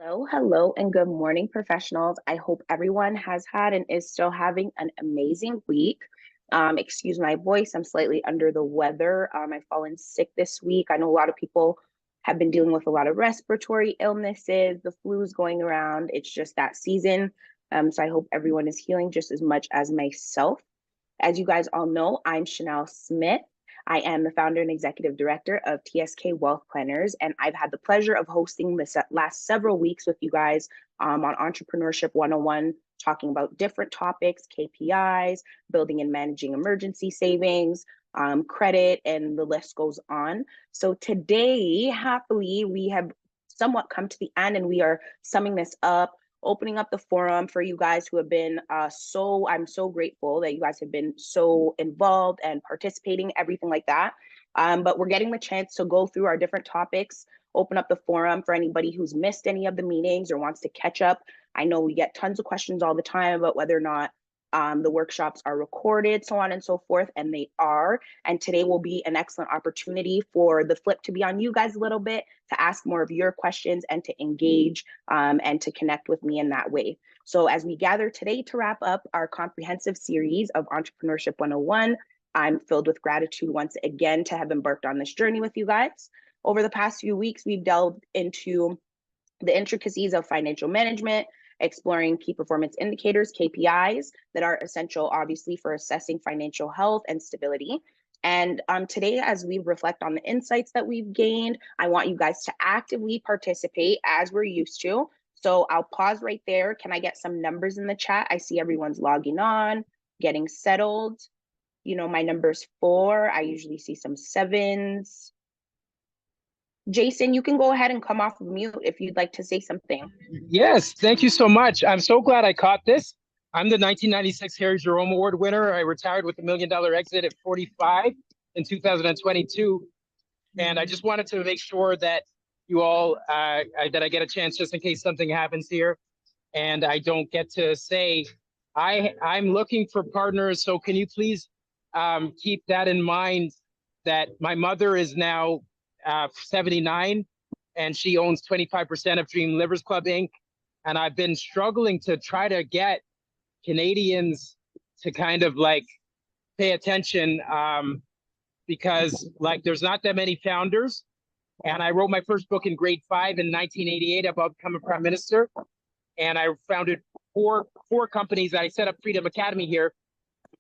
Hello, hello, and good morning, professionals. I hope everyone has had and is still having an amazing week. Excuse my voice, I'm slightly under the weather. I've fallen sick this week. I know a lot of people have been dealing with a lot of respiratory illnesses, the flu's going around. It's just that season. So I hope everyone is healing just as much as myself. As you guys all know, I'm Chanel Smith. I am the founder and executive director of TSK Wealth Planners, and I've had the pleasure of hosting this last several weeks with you guys on Entrepreneurship 101, talking about different topics, KPIs, building and managing emergency savings, credit, and the list goes on. So today, happily, we have somewhat come to the end and we are summing this up, opening up the forum for you guys who have been I'm so grateful that you guys have been so involved and participating, everything like that. But we're getting the chance to go through our different topics, open up the forum for anybody who's missed any of the meetings or wants to catch up. I know we get tons of questions all the time about whether or not the workshops are recorded, so on and so forth, and they are. And today will be an excellent opportunity for the flip to be on you guys a little bit, to ask more of your questions and to engage and to connect with me in that way. So as we gather today to wrap up our comprehensive series of Entrepreneurship 101, I'm filled with gratitude once again to have embarked on this journey with you guys. Over the past few weeks, we've delved into the intricacies of financial management, exploring key performance indicators, KPIs, that are essential, obviously, for assessing financial health and stability. And today, as we reflect on the insights that we've gained, I want you guys to actively participate as we're used to. So I'll pause right there. Can I get some numbers in the chat? I see everyone's logging on, getting settled. You know, my number's 4. I usually see some 7s. Jason, you can go ahead and come off of mute if you'd like to say something. Yes, thank you so much. I'm so glad I caught this. I'm the 1996 Harry Jerome Award winner. I retired with $1 million exit at 45 in 2022. And I just wanted to make sure that you all, that I get a chance just in case something happens here and I don't get to say, I'm looking for partners. So can you please keep that in mind, that my mother is now 79 and she owns 25% of Dream Livers Club Inc. And I've been struggling to try to get Canadians to kind of like pay attention because like there's not that many founders. And I wrote my first book in grade 5 in 1988 about becoming prime minister. And I founded four companies. I set up Freedom Academy here.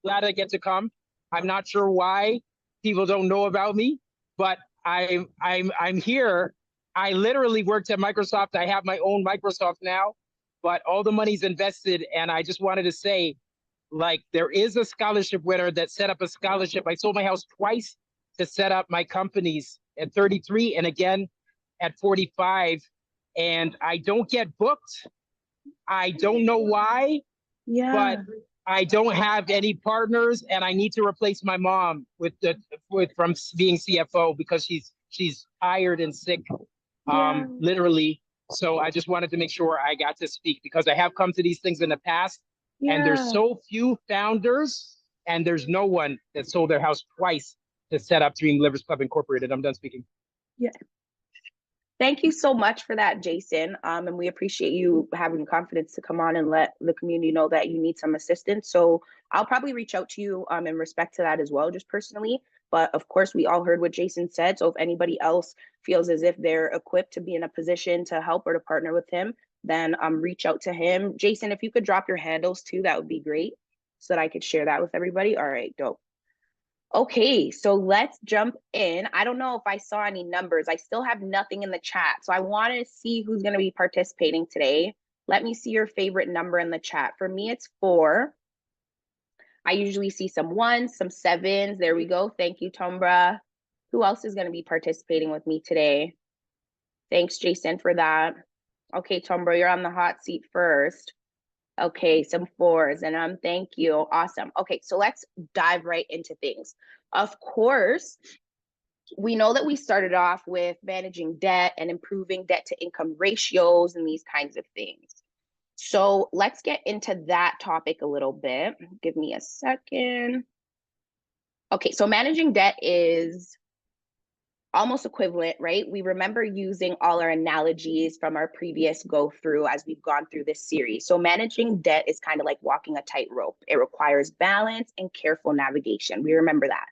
Glad I get to come. I'm not sure why people don't know about me, but I'm here. I literally worked at Microsoft. I have my own Microsoft now, but all the money's invested. And I just wanted to say, like, there is a scholarship winner that set up a scholarship. I sold my house twice to set up my companies at 33 and again at 45. And I don't get booked. I don't know why, but I don't have any partners, and I need to replace my mom from being CFO because she's tired and sick, literally. So I just wanted to make sure I got to speak because I have come to these things in the past, and there's so few founders, and there's no one that sold their house twice to set up Dream Livers Club Incorporated. I'm done speaking. Yeah. Thank you so much for that, Jason. And we appreciate you having confidence to come on and let the community know that you need some assistance. So I'll probably reach out to you in respect to that as well, just personally. But of course, we all heard what Jason said. So if anybody else feels as if they're equipped to be in a position to help or to partner with him, then reach out to him. Jason, if you could drop your handles too, that would be great so that I could share that with everybody. All right, dope. Okay, so let's jump in. I don't know if I saw any numbers. I still have nothing in the chat. So I want to see who's going to be participating today. Let me see your favorite number in the chat. For me, it's 4. I usually see some 1s, some 7s. There we go. Thank you, Tombra. Who else is going to be participating with me today? Thanks, Jason, for that. Okay, Tombra, you're on the hot seat first. Okay, some 4s, and thank you. Awesome. Okay, so let's dive right into things. Of course, we know that we started off with managing debt and improving debt to income ratios and these kinds of things. So let's get into that topic a little bit. Give me a second. Okay, so managing debt is almost equivalent, right? We remember using all our analogies from our previous go through as we've gone through this series. So managing debt is kind of like walking a tightrope. It requires balance and careful navigation. We remember that.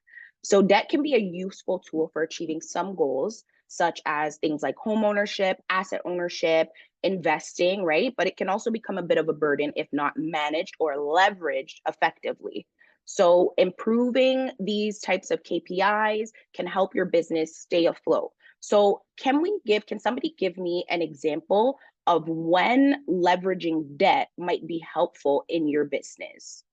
So debt can be a useful tool for achieving some goals, such as things like home ownership, asset ownership, investing, right? But it can also become a bit of a burden if not managed or leveraged effectively. So improving these types of KPIs can help your business stay afloat. So can somebody give me an example of when leveraging debt might be helpful in your business?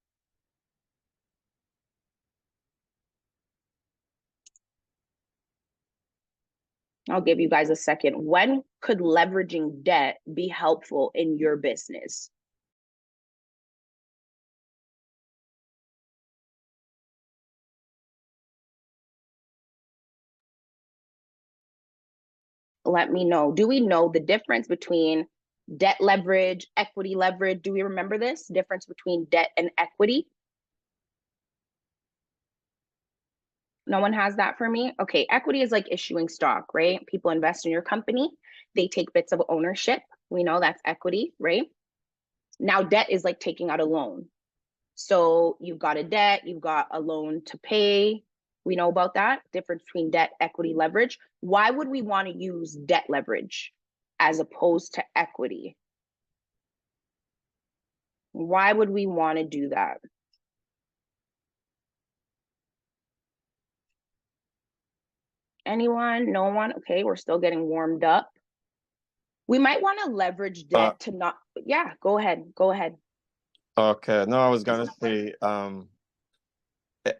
I'll give you guys a second. When could leveraging debt be helpful in your business? Let me know. Do we know the difference between debt leverage, equity leverage? Do we remember this difference between debt and equity? No one has that for me? Okay, equity is like issuing stock, right? People invest in your company, they take bits of ownership. We know that's equity, right? Now, debt is like taking out a loan. So you've got a debt, you've got a loan to pay. We know about that difference between debt, equity, leverage. Why would we want to use debt leverage as opposed to equity? Why would we want to do that? Anyone? No one? Okay, we're still getting warmed up. We might want to leverage debt to not, yeah, go ahead. Go ahead. Okay, no, I was gonna say,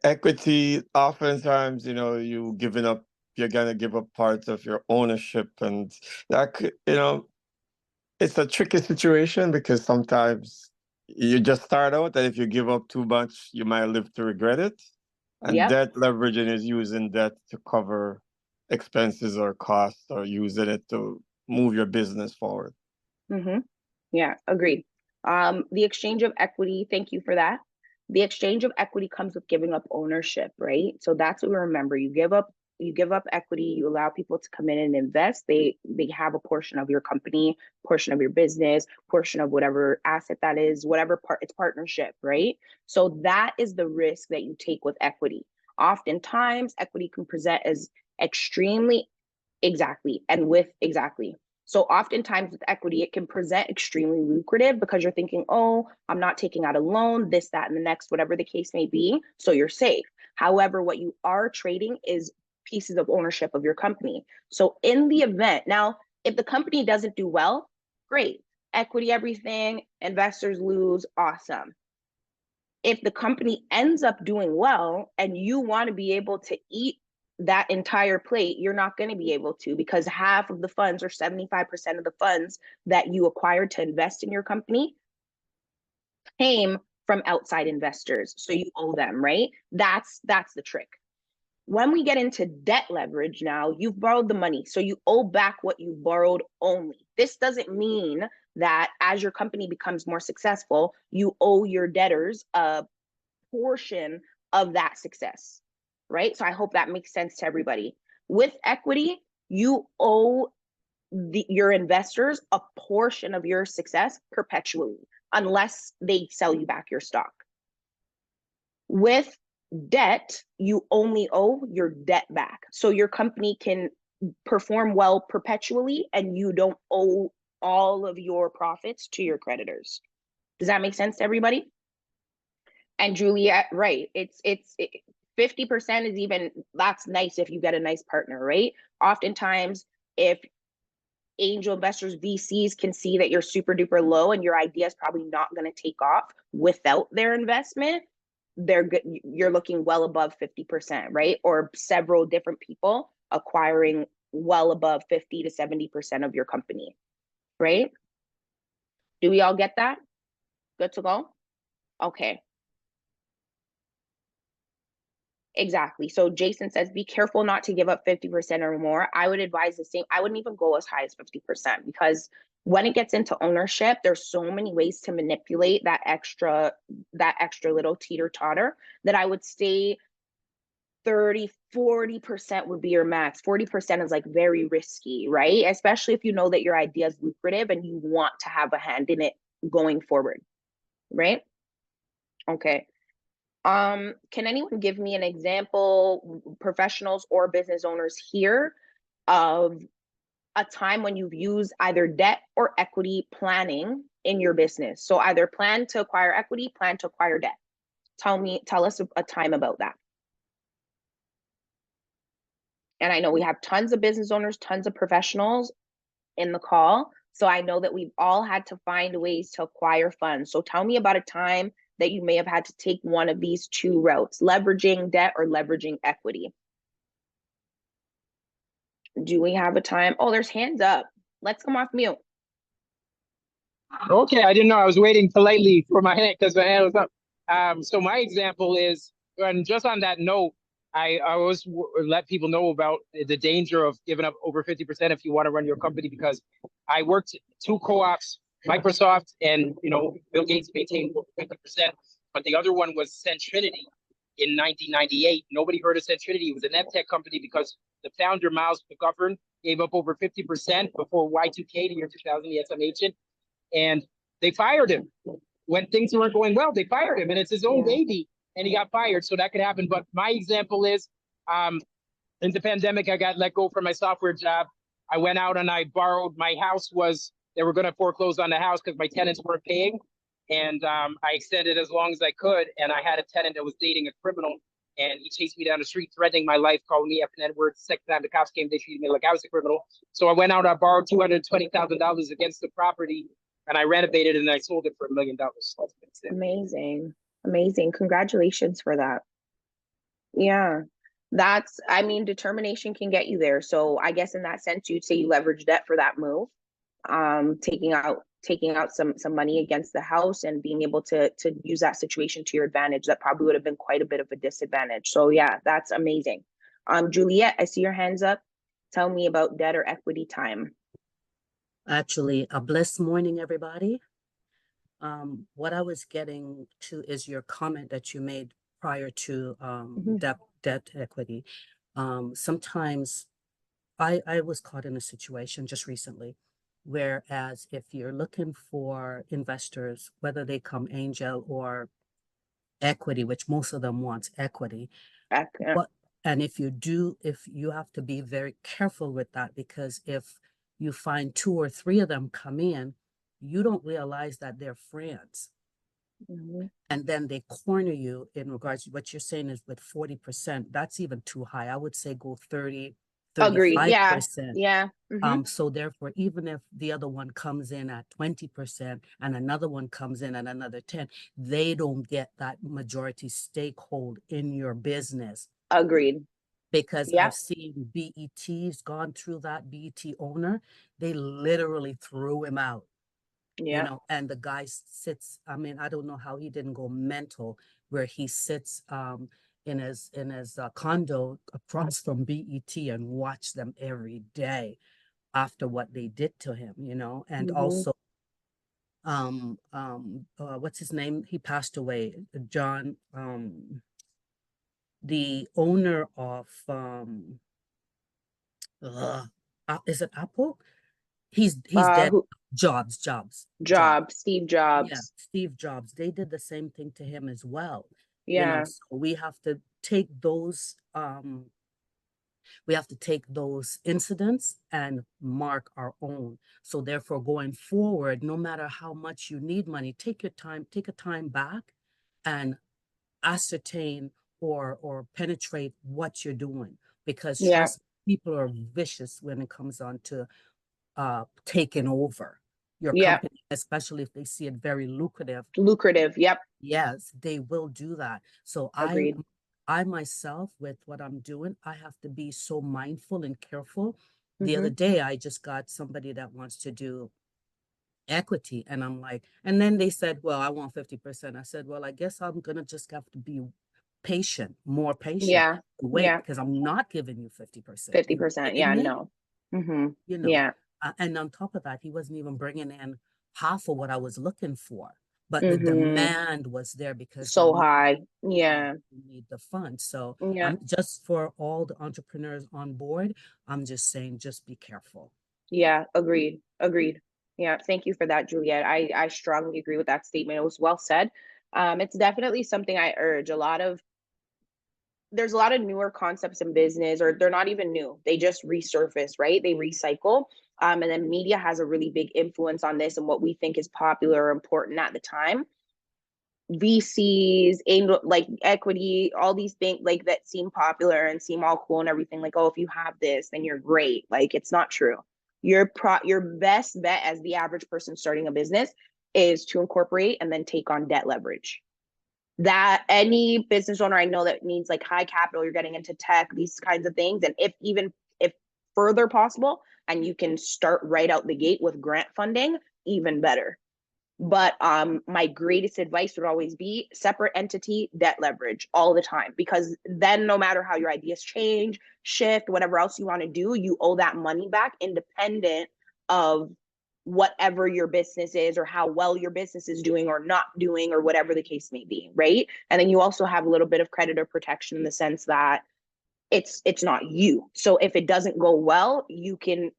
equity, oftentimes, you're gonna give up parts of your ownership, and that could, it's a tricky situation because sometimes you just start out, and if you give up too much, you might live to regret it. And Yep. debt leveraging is using debt to cover expenses or costs, or using it to move your business forward. Mm-hmm. Yeah, agreed. The exchange of equity, thank you for that. The exchange of equity comes with giving up ownership, right? So that's what we remember. You give up equity, you allow people to come in and invest. They have a portion of your company, portion of your business, portion of whatever asset that is, whatever part, it's partnership, right? So that is the risk that you take with equity. Oftentimes, equity can present as extremely exactly and with exactly. So oftentimes with equity, it can present extremely lucrative because you're thinking, oh, I'm not taking out a loan, this, that, and the next, whatever the case may be. So you're safe. However, what you are trading is pieces of ownership of your company. So in the event, now, if the company doesn't do well, great. Equity, everything, investors lose, awesome. If the company ends up doing well and you want to be able to eat that entire plate, you're not going to be able to, because half of the funds or 75% of the funds that you acquired to invest in your company came from outside investors. So you owe them, right? That's the trick. When we get into debt leverage now, you've borrowed the money. So you owe back what you borrowed only. This doesn't mean that as your company becomes more successful, you owe your debtors a portion of that success, right? So I hope that makes sense to everybody. With equity, you owe your investors a portion of your success perpetually, unless they sell you back your stock. With debt, you only owe your debt back. So your company can perform well perpetually and you don't owe all of your profits to your creditors. Does that make sense to everybody? And Juliet, right, it's 50% is even, that's nice if you get a nice partner, right? Oftentimes, if angel investors, VCs can see that you're super duper low and your idea is probably not going to take off without their investment, they're good. You're looking well above 50%, right? Or several different people acquiring well above 50 to 70% of your company, right? Do we all get that? Good to go? Okay. Exactly. So Jason says, be careful not to give up 50% or more. I would advise the same. I wouldn't even go as high as 50%, because when it gets into ownership, there's so many ways to manipulate that extra little teeter totter, that I would stay 30, 40% would be your max. 40% is like very risky, right? Especially if you know that your idea is lucrative and you want to have a hand in it going forward, right? Okay. Can anyone give me an example, professionals or business owners here, of a time when you've used either debt or equity planning in your business? So either plan to acquire equity, plan to acquire debt. Tell us a time about that. And I know we have tons of business owners, tons of professionals in the call. So I know that we've all had to find ways to acquire funds. So tell me about a time that you may have had to take one of these two routes, leveraging debt or leveraging equity. Do we have a time? Oh, there's hands up. Let's come off mute. Okay, I didn't know. I was waiting politely for my hand because my hand was up. So my example is, and just on that note, I always let people know about the danger of giving up over 50% if you want to run your company, because I worked two co-ops, Microsoft and Bill Gates maintained over 50%, but the other one was Centrinity in 1998. Nobody heard of Centrinity. It was an tech company because the founder, Miles McGovern, gave up over 50% before Y2K, the year 2000. He had some agent, and they fired him. When things weren't going well, they fired him, and it's his own baby, and he got fired. So that could happen. But my example is, in the pandemic, I got let go from my software job. I went out and I borrowed. My house they were going to foreclose on the house because my tenants weren't paying. And I extended as long as I could. And I had a tenant that was dating a criminal, and he chased me down the street, threatening my life, calling me F-N-word. Second time the cops came, they treated me like I was a criminal. So I went out, I borrowed $220,000 against the property, and I renovated it, and I sold it for $1 million. Amazing. Amazing. Congratulations for that. Yeah. I mean, determination can get you there. So I guess in that sense, you'd say you leverage debt for that move. Taking out some money against the house and being able to use that situation to your advantage. That probably would have been quite a bit of a disadvantage. So yeah, that's amazing. Juliet, I see your hands up. Tell me about debt or equity time. Actually, a blessed morning, everybody. What I was getting to is your comment that you made prior to debt equity. Sometimes I was caught in a situation just recently, whereas if you're looking for investors, whether they come angel or equity, which most of them want equity, and if you have to be very careful with that, because if you find 2 or 3 of them come in, you don't realize that they're friends. And then they corner you in regards to what you're saying is with 40%. That's even too high. I would say go 30, 35%. Agreed. Yeah. So therefore, even if the other one comes in at 20% and another one comes in at another 10, they don't get that majority stakehold in your business. Agreed. Because I've seen BETs gone through that. BET owner, they literally threw him out. And the guy sits, I mean, I don't know how he didn't go mental, where he sits in his condo across from BET and watch them every day after what they did to him, and also what's his name? He passed away, John, the owner of is it Apple? He's dead. Jobs. Steve Jobs. Yeah, Steve Jobs. They did the same thing to him as well. Yeah. So we have to take those incidents and mark our own. So therefore, going forward, no matter how much you need money, take a time back and ascertain or penetrate what you're doing, because trust me, people are vicious when it comes on to taking over your company, especially if they see it very lucrative. Yep. Yes, they will do that. So Agreed. I myself, with what I'm doing, I have to be so mindful and careful. The other day, I just got somebody that wants to do equity, and I'm like, and then they said, well, I want 50%. I said, well, I guess I'm gonna just have to be more patient. Wait, because I'm not giving you 50%. 50%. Yeah, no. And on top of that, he wasn't even bringing in half of what I was looking for. but the Mhm. demand was there because they So need, high. Yeah. they need the funds. So Yeah. I'm just for all the entrepreneurs on board, I'm just saying, just be careful. Yeah. Agreed. Agreed. Yeah. Thank you for that, Juliet. I strongly agree with that statement. It was well said. It's definitely something I urge. There's a lot of newer concepts in business, or they're not even new. They just resurface, right? They recycle. And then media has a really big influence on this and what we think is popular or important at the time. VCs, angel, like equity, all these things like that seem popular and seem all cool and everything. Like, oh, if you have this, then you're great. Like, it's not true. Your best bet as the average person starting a business is to incorporate and then take on debt leverage. That any business owner I know that needs like high capital, you're getting into tech, these kinds of things, and if further possible, and you can start right out the gate with grant funding, even better. But my greatest advice would always be separate entity debt leverage all the time, because then no matter how your ideas change, shift, whatever else you want to do, you owe that money back independent of whatever your business is or how well your business is doing or not doing or whatever the case may be, right? And then you also have a little bit of creditor protection in the sense that it's not you. So if it doesn't go well, you can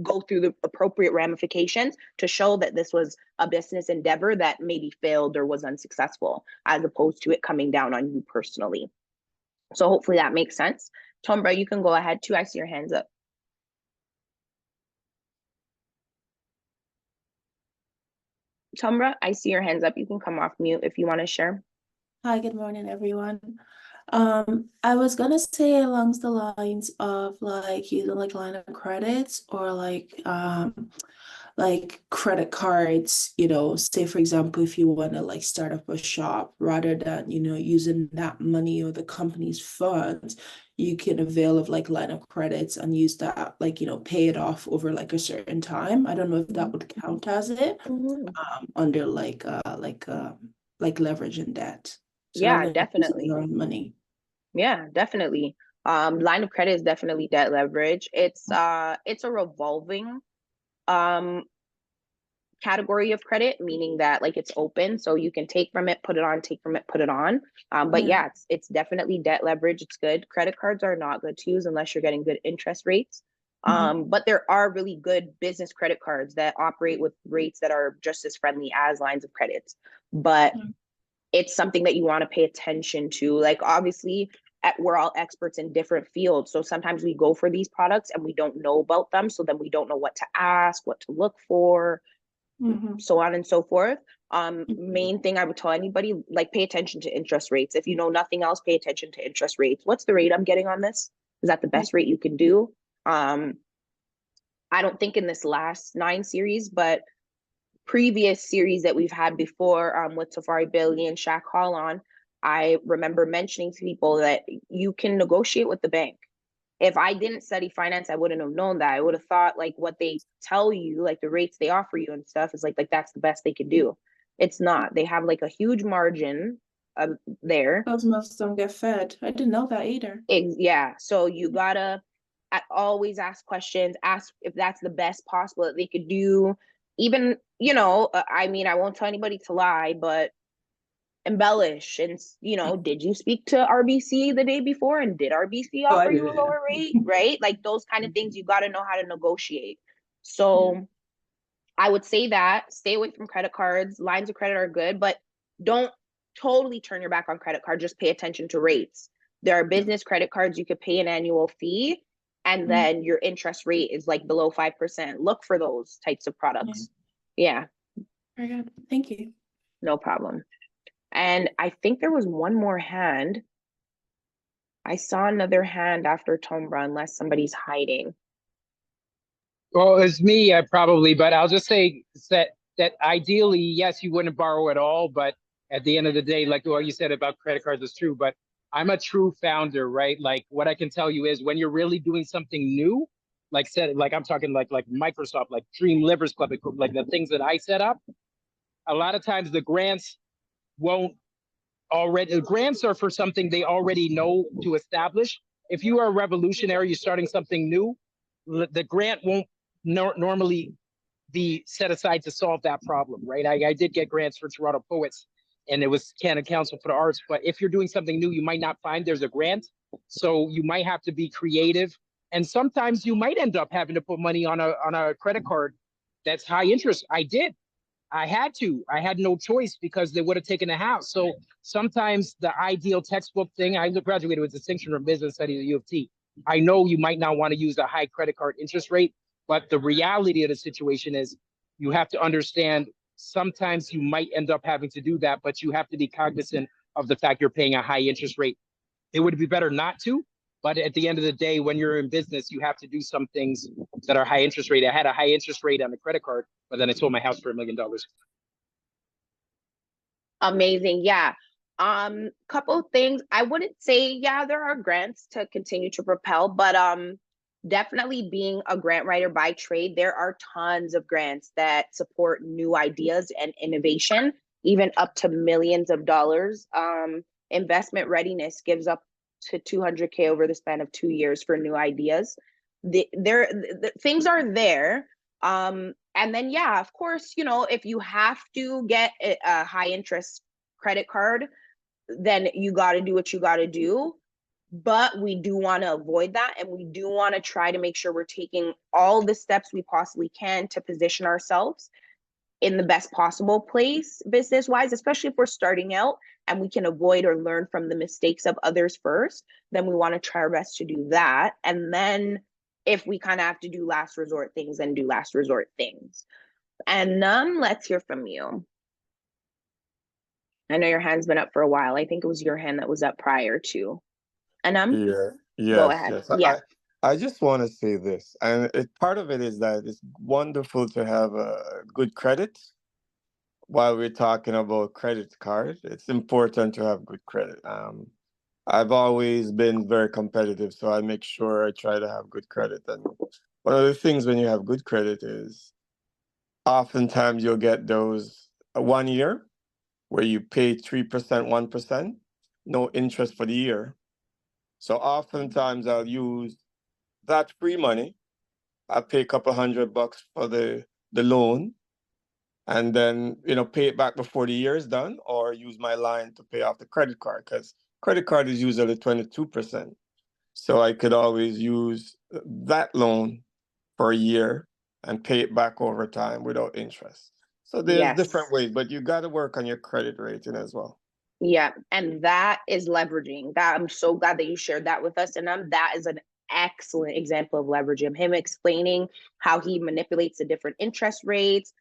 go through the appropriate ramifications to show that this was a business endeavor that maybe failed or was unsuccessful, as opposed to it coming down on you personally. So hopefully that makes sense. Tombra, you can go ahead too. I see your hands up. Tombra, I see your hands up. You can come off mute if you want to share. Hi, good morning, everyone. I was gonna say along the lines of like using like line of credits or like credit cards, you know, say for example, if you want to like start up a shop, rather than, you know, using that money or the company's funds, you can avail of like line of credits and use that, like, you know, pay it off over like a certain time. I don't know if that would count as it under like leverage and debt. So Yeah, rather than using definitely. your own money. Yeah, definitely. Line of credit is definitely debt leverage. It's a revolving category of credit, meaning that like it's open, so you can take from it, put it on, take from it, put it on. But yeah, it's definitely debt leverage. It's good. Credit cards are not good to use unless you're getting good interest rates. But there are really good business credit cards that operate with rates that are just as friendly as lines of credits. But it's something that you want to pay attention to. Like, obviously, we're all experts in different fields. So sometimes we go for these products and we don't know about them. So then we don't know what to ask, what to look for, so on and so forth. Main thing I would tell anybody, like, pay attention to interest rates. If you know nothing else, pay attention to interest rates. What's the rate I'm getting on this? Is that the best rate you can do? I don't think in this last 9 series, but previous series that we've had before, with Safari Billy and Shaq Hall on, I remember mentioning to people that you can negotiate with the bank. If I didn't study finance, I wouldn't have known that. I would have thought like what they tell you, like the rates they offer you and stuff, is like that's the best they can do. It's not. They have like a huge margin there. Those most don't get fed. I didn't know that either. Yeah. So you gotta always ask questions, ask if that's the best possible that they could do. Even, you know, I mean, I won't tell anybody to lie, but embellish and, you know, did you speak to RBC the day before, and did RBC offer you a lower rate, right? Like those kind of things, you got to know how to negotiate. So I would say that stay away from credit cards. Lines of credit are good, but don't totally turn your back on credit card. Just pay attention to rates. There are business credit cards you could pay an annual fee, and then your interest rate is like below 5%. Look for those types of products. Yeah. Very good. Thank you. No problem. And I think there was one more hand. I saw another hand after Tombra, unless somebody's hiding. Well, it's me, probably, but I'll just say that ideally, yes, you wouldn't borrow at all, but at the end of the day, like what you said about credit cards is true, but I'm a true founder, right? Like what I can tell you is when you're really doing something new, like I'm talking like Microsoft, like Dream Livers Club, like the things that I set up, a lot of times the grants the grants are for something they already know to establish. If you are a revolutionary, you're starting something new, the grant won't normally be set aside to solve that problem, right? I did get grants for Toronto Poets, and it was Canada Council for the Arts. But if you're doing something new, you might not find there's a grant. So you might have to be creative. And sometimes you might end up having to put money on a credit card that's high interest. I did. I had to. I had no choice because they would have taken a house. So sometimes the ideal textbook thing, I graduated with distinction from business studies at U of T. I know you might not want to use a high credit card interest rate, but the reality of the situation is you have to understand sometimes you might end up having to do that, but you have to be cognizant of the fact you're paying a high interest rate. It would be better not to, but at the end of the day, when you're in business, you have to do some things that are high interest rate. I had a high interest rate on the credit card, but then I sold my house for $1 million. Amazing. Yeah. Couple of things. I wouldn't say, yeah, there are grants to continue to propel, but definitely being a grant writer by trade, there are tons of grants that support new ideas and innovation, even up to millions of dollars. Investment readiness gives up to 200K over the span of 2 years for new ideas. The things are there. And then, yeah, of course, you know, if you have to get a high interest credit card, then you got to do what you got to do. But we do want to avoid that. And we do want to try to make sure we're taking all the steps we possibly can to position ourselves in the best possible place business wise, especially if we're starting out and we can avoid or learn from the mistakes of others first. Then we want to try our best to do that. And then if we kind of have to do last resort things, then do last resort things. And let's hear from you. I know your hand's been up for a while. I think it was your hand that was up prior to. And Yeah, go yes, ahead. yes. Yeah. I just want to say this, and part of it is that it's wonderful to have a good credit. While we're talking about credit card, it's important to have good credit. I've always been very competitive, so I make sure I try to have good credit. And one of the things when you have good credit is oftentimes you'll get those 1 year where you pay 3%, 1%, no interest for the year. So oftentimes I'll use that free money. I pay a couple $100 for the loan, and then pay it back before the year is done, or use my line to pay off the credit card, because credit card is usually 22%. So I could always use that loan for a year and pay it back over time without interest. So there's different ways, but you got to work on your credit rating as well. Yeah, and that is leveraging. That I'm so glad that you shared that with us, and that is an excellent example of leveraging. Him explaining how he manipulates the different interest rates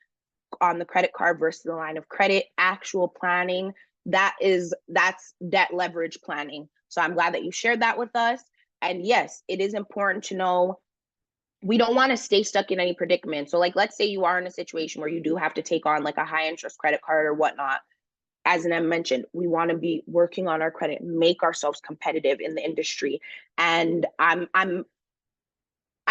on the credit card versus the line of credit, actual planning. That's debt leverage planning. So I'm glad that you shared that with us. And yes, it is important to know we don't want to stay stuck in any predicament. So like, let's say you are in a situation where you do have to take on like a high interest credit card or whatnot. As Em mentioned, we want to be working on our credit, make ourselves competitive in the industry. And I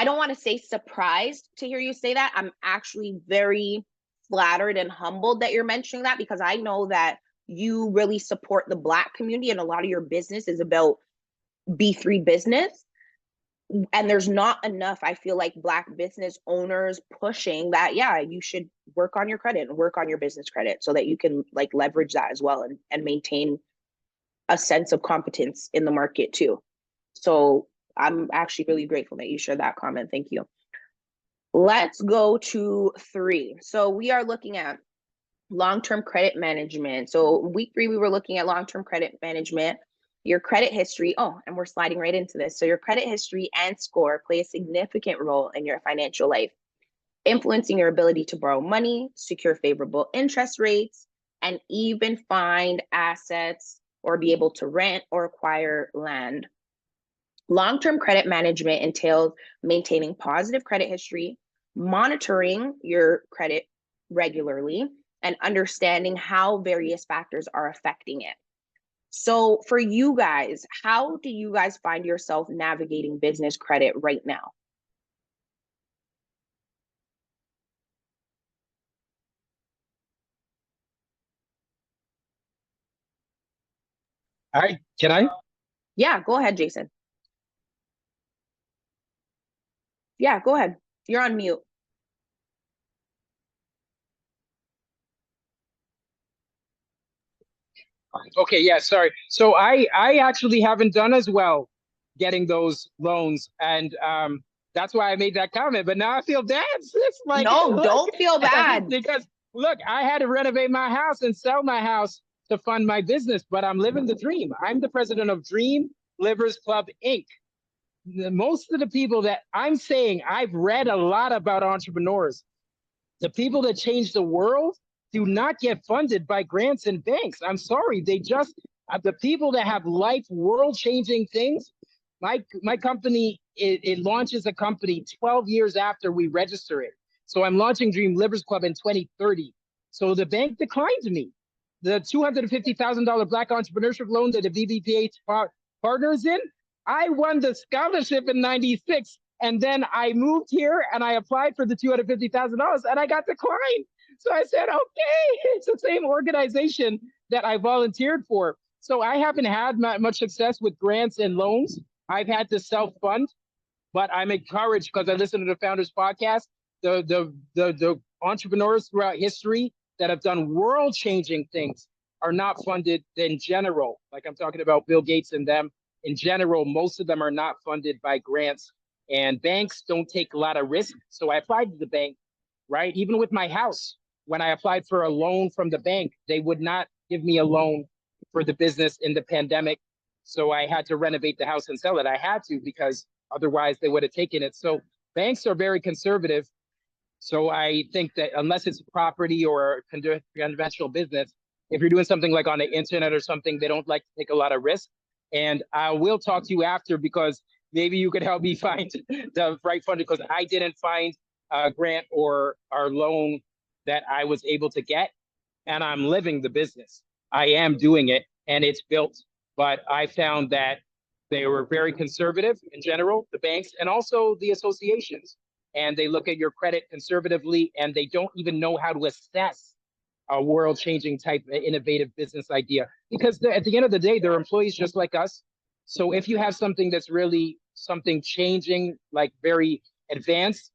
don't want to say surprised to hear you say that. I'm actually very flattered and humbled that you're mentioning that, because I know that you really support the Black community, and a lot of your business is about B3 business. And there's not enough, I feel like, Black business owners pushing that, yeah, you should work on your credit and work on your business credit so that you can like leverage that as well and maintain a sense of competence in the market too. So I'm actually really grateful that you shared that comment. Thank you. Let's go to 3. So we are looking at long-term credit management. So week 3, we were looking at long-term credit management. Your credit history, and we're sliding right into this. So your credit history and score play a significant role in your financial life, influencing your ability to borrow money, secure favorable interest rates, and even find assets or be able to rent or acquire land. Long-term credit management entails maintaining positive credit history, monitoring your credit regularly, and understanding how various factors are affecting it. So for you guys, how do you guys find yourself navigating business credit right now? All right, can I? Yeah, go ahead, Jason. Yeah, go ahead. You're on mute. Okay, yeah, sorry. So I actually haven't done as well getting those loans, and that's why I made that comment. But now I feel bad. It's like, No, look, don't feel bad. because look, I had to renovate my house and sell my house to fund my business, but I'm living the dream. I'm the president of Dream Livers Club Inc. Most of the people that I'm saying, I've read a lot about entrepreneurs. The people that change the world do not get funded by grants and banks. I'm sorry, they just the people that have life world-changing things. My company, it launches a company 12 years after we register it. So I'm launching Dream Livers Club in 2030. So the bank declined me. The $250,000 Black entrepreneurship loan that the bbpa partners in, I won the scholarship in '96. And then I moved here and I applied for the $250,000 and I got declined. So I said, okay, it's the same organization that I volunteered for. So I haven't had much success with grants and loans. I've had to self-fund, but I'm encouraged because I listen to the Founders Podcast. The entrepreneurs throughout history that have done world-changing things are not funded in general. Like I'm talking about Bill Gates and them. In general, most of them are not funded by grants, and banks don't take a lot of risk. So I applied to the bank, right? Even with my house, when I applied for a loan from the bank, they would not give me a loan for the business in the pandemic. So I had to renovate the house and sell it. I had to, because otherwise they would have taken it. So banks are very conservative. So I think that unless it's property or conventional business, if you're doing something like on the internet or something, they don't like to take a lot of risk. And I will talk to you after, because maybe you could help me find the right fund, because I didn't find a grant or our loan that I was able to get. And I'm living the business. I am doing it and it's built. But I found that they were very conservative in general, the banks and also the associations. And they look at your credit conservatively, and they don't even know how to assess a world-changing type of innovative business idea, because at the end of the day, they're employees just like us. So if you have something that's really something changing, like very advanced,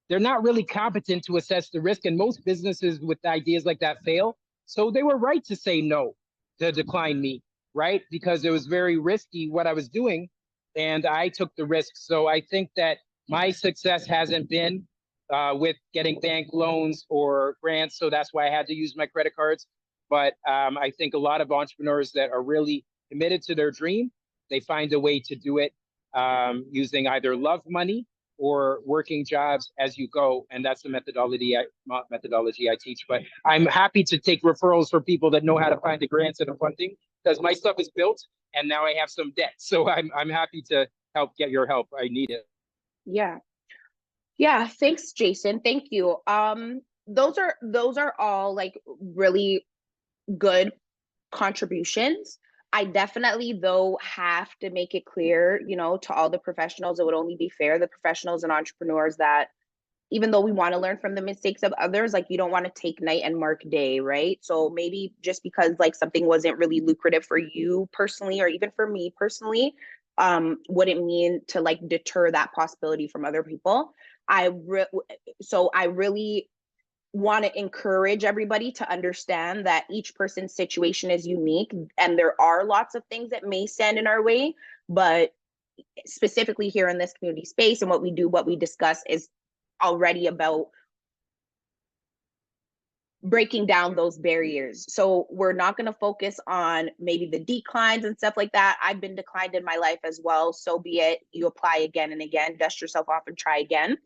they're not really competent to assess the risk. And most businesses with ideas like that fail. So they were right to say no, to decline me, right? Because it was very risky what I was doing, and I took the risk. So I think that my success hasn't been with getting bank loans or grants. So that's why I had to use my credit cards. But I think a lot of entrepreneurs that are really committed to their dream, they find a way to do it using either love money or working jobs as you go. And that's the methodology I teach. But I'm happy to take referrals for people that know how to find the grants and the funding, because my stuff is built and now I have some debt. So I'm happy to help get your help. I need it. Yeah. Yeah, thanks, Jason. Thank you. Those are all like really good contributions. I definitely, though, have to make it clear, to all the professionals, it would only be fair, the professionals and entrepreneurs, that even though we want to learn from the mistakes of others, like, you don't want to take night and mark day, right? So maybe just because like something wasn't really lucrative for you personally, or even for me personally, wouldn't mean to like deter that possibility from other people. So I really want to encourage everybody to understand that each person's situation is unique, and there are lots of things that may stand in our way, but specifically here in this community space and what we do, what we discuss is already about breaking down those barriers. So we're not going to focus on maybe the declines and stuff like that. I've been declined in my life as well. So be it. You apply again and again, dust yourself off and try again.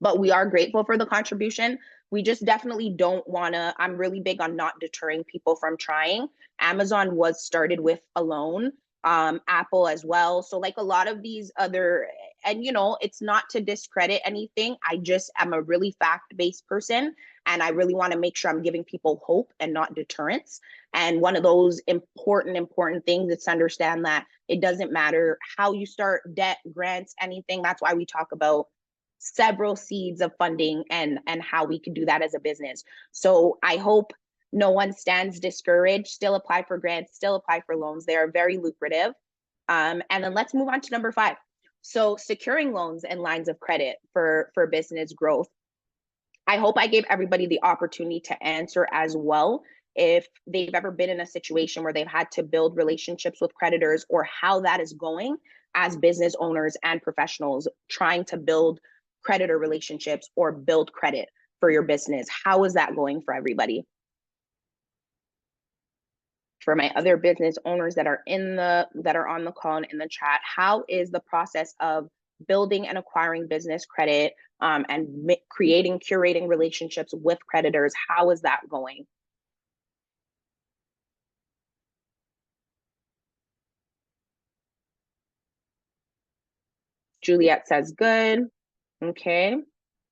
But we are grateful for the contribution. We just definitely don't want to, I'm really big on not deterring people from trying. Amazon was started with a loan, Apple as well. So like a lot of these other, and it's not to discredit anything. I just am a really fact-based person, and I really want to make sure I'm giving people hope and not deterrence. And one of those important things is to understand that it doesn't matter how you start, debt, grants, anything. That's why we talk about several seeds of funding and how we can do that as a business. So I hope no one stands discouraged. Still apply for grants, still apply for loans. They are very lucrative. And then let's move on to number 5. So securing loans and lines of credit for business growth. I hope I gave everybody the opportunity to answer as well. if they've ever been in a situation where they've had to build relationships with creditors, or how that is going as business owners and professionals trying to build creditor relationships or build credit for your business. How is that going for everybody? For my other business owners that are on the call and in the chat, how is the process of building and acquiring business credit and curating relationships with creditors? How is that going? Juliet says good. Okay.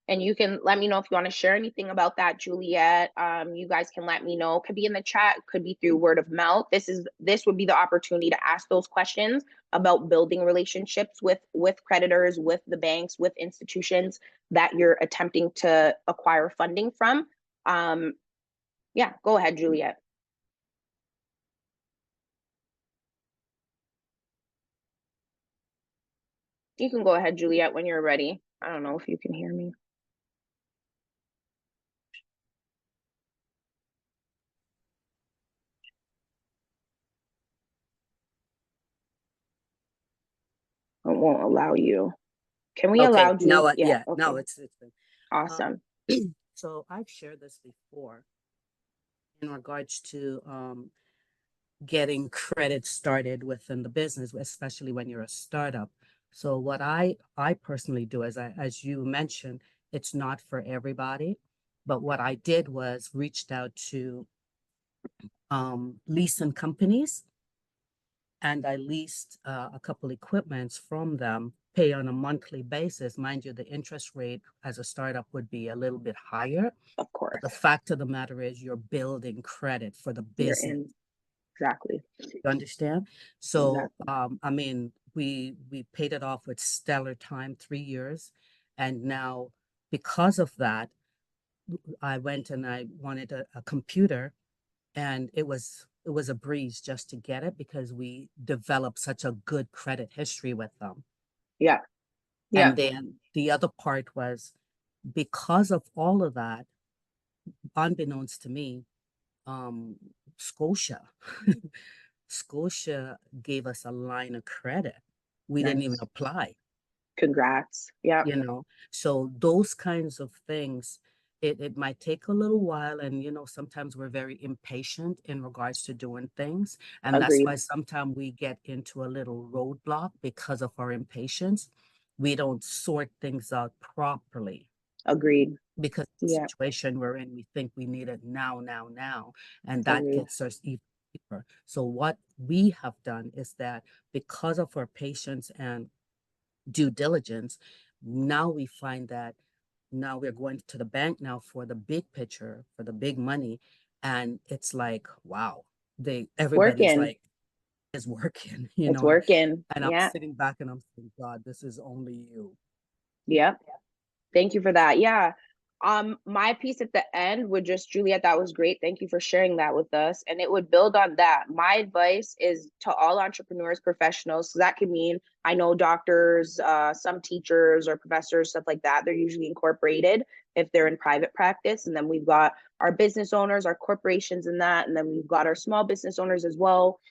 And you can let me know if you want to share anything about that, Juliet. You guys can let me know. Could be in the chat, could be through word of mouth. This would be the opportunity to ask those questions about building relationships with creditors, with the banks, with institutions that you're attempting to acquire funding from. Yeah, go ahead, Juliet. You can go ahead, Juliet, when you're ready. I don't know if you can hear me. It won't allow you. Can we allow Juliet? Yeah, okay. no, it's Awesome. So I've shared this before in regards to getting credit started within the business, especially when you're a startup. So what I personally do is, as you mentioned, it's not for everybody, but what I did was reached out to leasing companies, and I leased a couple equipments from them, pay on a monthly basis. Mind you, the interest rate as a startup would be a little bit higher. Of course. But the fact of the matter is you're building credit for the You're business. in. Exactly. You understand? So, Exactly. I mean, we paid it off with stellar time, 3 years. And now, because of that, I went and I wanted a computer, and it was a breeze just to get it because we developed such a good credit history with them. Yeah. Yeah. And then the other part was, because of all of that, unbeknownst to me, Scotia Scotia gave us a line of credit. We didn't even Nice. apply, Congrats. Yeah. you know. So those kinds of things, it might take a little while. And, sometimes we're very impatient in regards to doing things. And that's Agreed. why sometimes we get into a little roadblock because of our impatience. We don't sort things out properly. Agreed. Because the Yeah. situation we're in, we think we need it now, and that Agreed. gets us even deeper. So what we have done is that, because of our patience and due diligence, now we find that now we're going to the bank now for the big picture, for the big money, and it's like, wow, everybody's Working. like, it's working, It's working. and Yeah. I'm sitting back and I'm saying, God, this is only you. Yep. Thank you for that. Yeah. My piece at the end would just, Juliet, that was great. Thank you for sharing that with us. And it would build on that. My advice is to all entrepreneurs, professionals. So that could mean, I know doctors, some teachers or professors, stuff like that. They're usually incorporated if they're in private practice. And then we've got our business owners, our corporations in that. And then we've got our small business owners as well.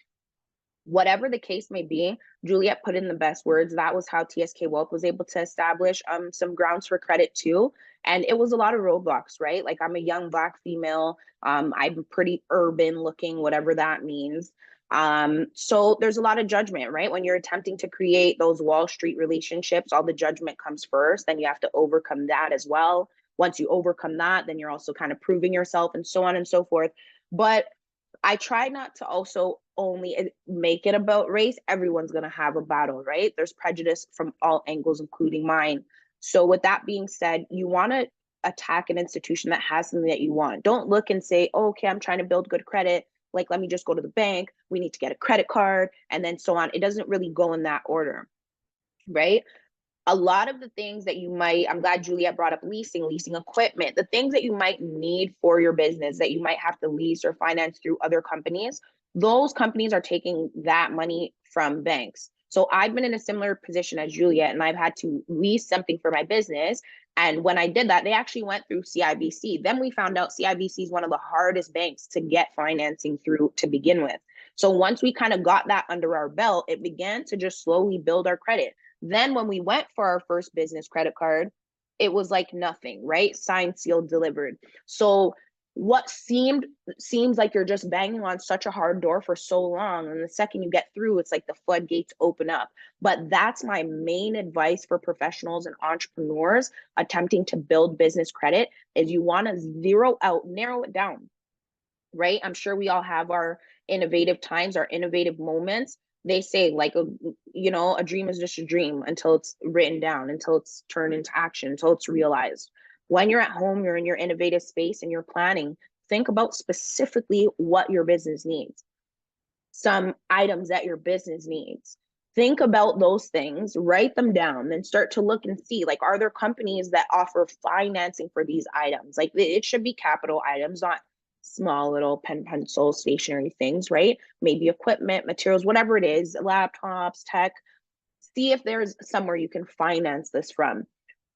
Whatever the case may be, Juliet put in the best words. That was how TSK Wealth was able to establish some grounds for credit too. And it was a lot of roadblocks, right? Like, I'm a young Black female. I'm pretty urban looking, whatever that means. So there's a lot of judgment, right? When you're attempting to create those Wall Street relationships, all the judgment comes first. Then you have to overcome that as well. Once you overcome that, then you're also kind of proving yourself and so on and so forth. But I try not to also only make it about race. Everyone's going to have a battle, right? There's prejudice from all angles, including mine. So with that being said, you want to attack an institution that has something that you want. Don't look and say, oh, okay, I'm trying to build good credit. Like, let me just go to the bank. We need to get a credit card and then so on. It doesn't really go in that order, right? A lot of the things that you might, I'm glad Juliet brought up leasing equipment, the things that you might need for your business that you might have to lease or finance through other companies, those companies are taking that money from banks. So I've been in a similar position as Juliet, and I've had to lease something for my business. And when I did that, they actually went through CIBC. Then we found out CIBC is one of the hardest banks to get financing through to begin with. So once we kind of got that under our belt, it began to just slowly build our credit. Then when we went for our first business credit card, it was like nothing, right? Signed, sealed, delivered. So what seems like you're just banging on such a hard door for so long, and the second you get through, it's like the floodgates open up. But that's my main advice for professionals and entrepreneurs attempting to build business credit, is you want to narrow it down, right? I'm sure we all have our innovative times, our innovative moments. They say like a dream is just a dream until it's written down, until it's turned into action, until it's realized. When you're at home, you're in your innovative space and you're planning, think about specifically what your business needs, some items that your business needs. Think about those things, write them down, then start to look and see, like, are there companies that offer financing for these items? Like, it should be capital items, not small little pen, pencil, stationary things, right? Maybe equipment, materials, whatever it is, laptops, tech. See if there's somewhere you can finance this from.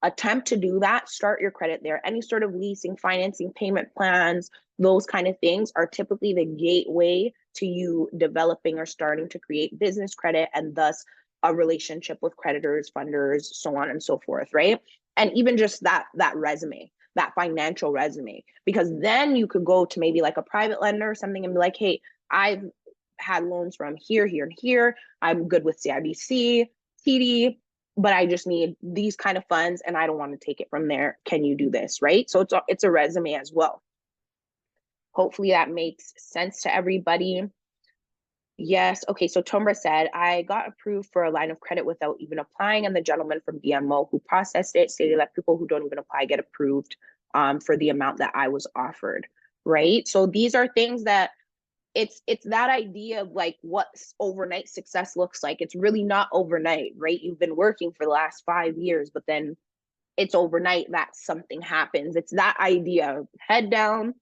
Attempt to do that, start your credit there. Any sort of leasing, financing, payment plans, those kind of things are typically the gateway to you developing or starting to create business credit, and thus a relationship with creditors, funders, so on and so forth, right? And even just that resume, that financial resume, because then you could go to maybe like a private lender or something and be like, hey, I've had loans from here, here, and here. I'm good with CIBC, TD, but I just need these kind of funds and I don't want to take it from there. Can you do this, right? So it's a resume as well. Hopefully that makes sense to everybody. Yes. Okay. So Tombra said, I got approved for a line of credit without even applying. And the gentleman from BMO who processed it stated that people who don't even apply get approved for the amount that I was offered. Right. So these are things that it's that idea of like what overnight success looks like. It's really not overnight, right? You've been working for the last 5 years, but then it's overnight that something happens. It's that idea of head down,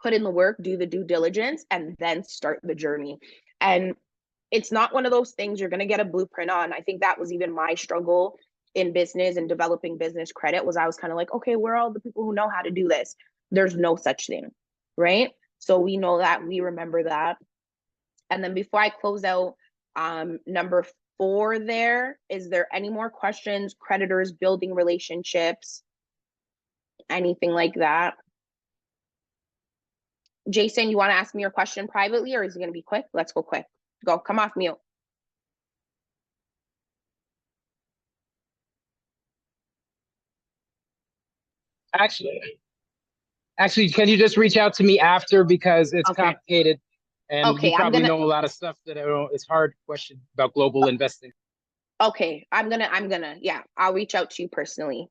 put in the work, do the due diligence, and then start the journey. And it's not one of those things you're going to get a blueprint on. I think that was even my struggle in business and developing business credit, was I was kind of like, okay, where are all the people who know how to do this? There's no such thing, right? So we know that, we remember that. And then before I close out, number 4 there, is there any more questions? Creditors, building relationships, anything like that? Jason, you want to ask me your question privately, or is it going to be quick? Let's go quick. Go, come off mute. Actually, can you just reach out to me after, because it's Okay. complicated, and Okay, you probably know a lot of stuff that I don't. It's hard question about global investing. Okay, I'm gonna, yeah, I'll reach out to you personally.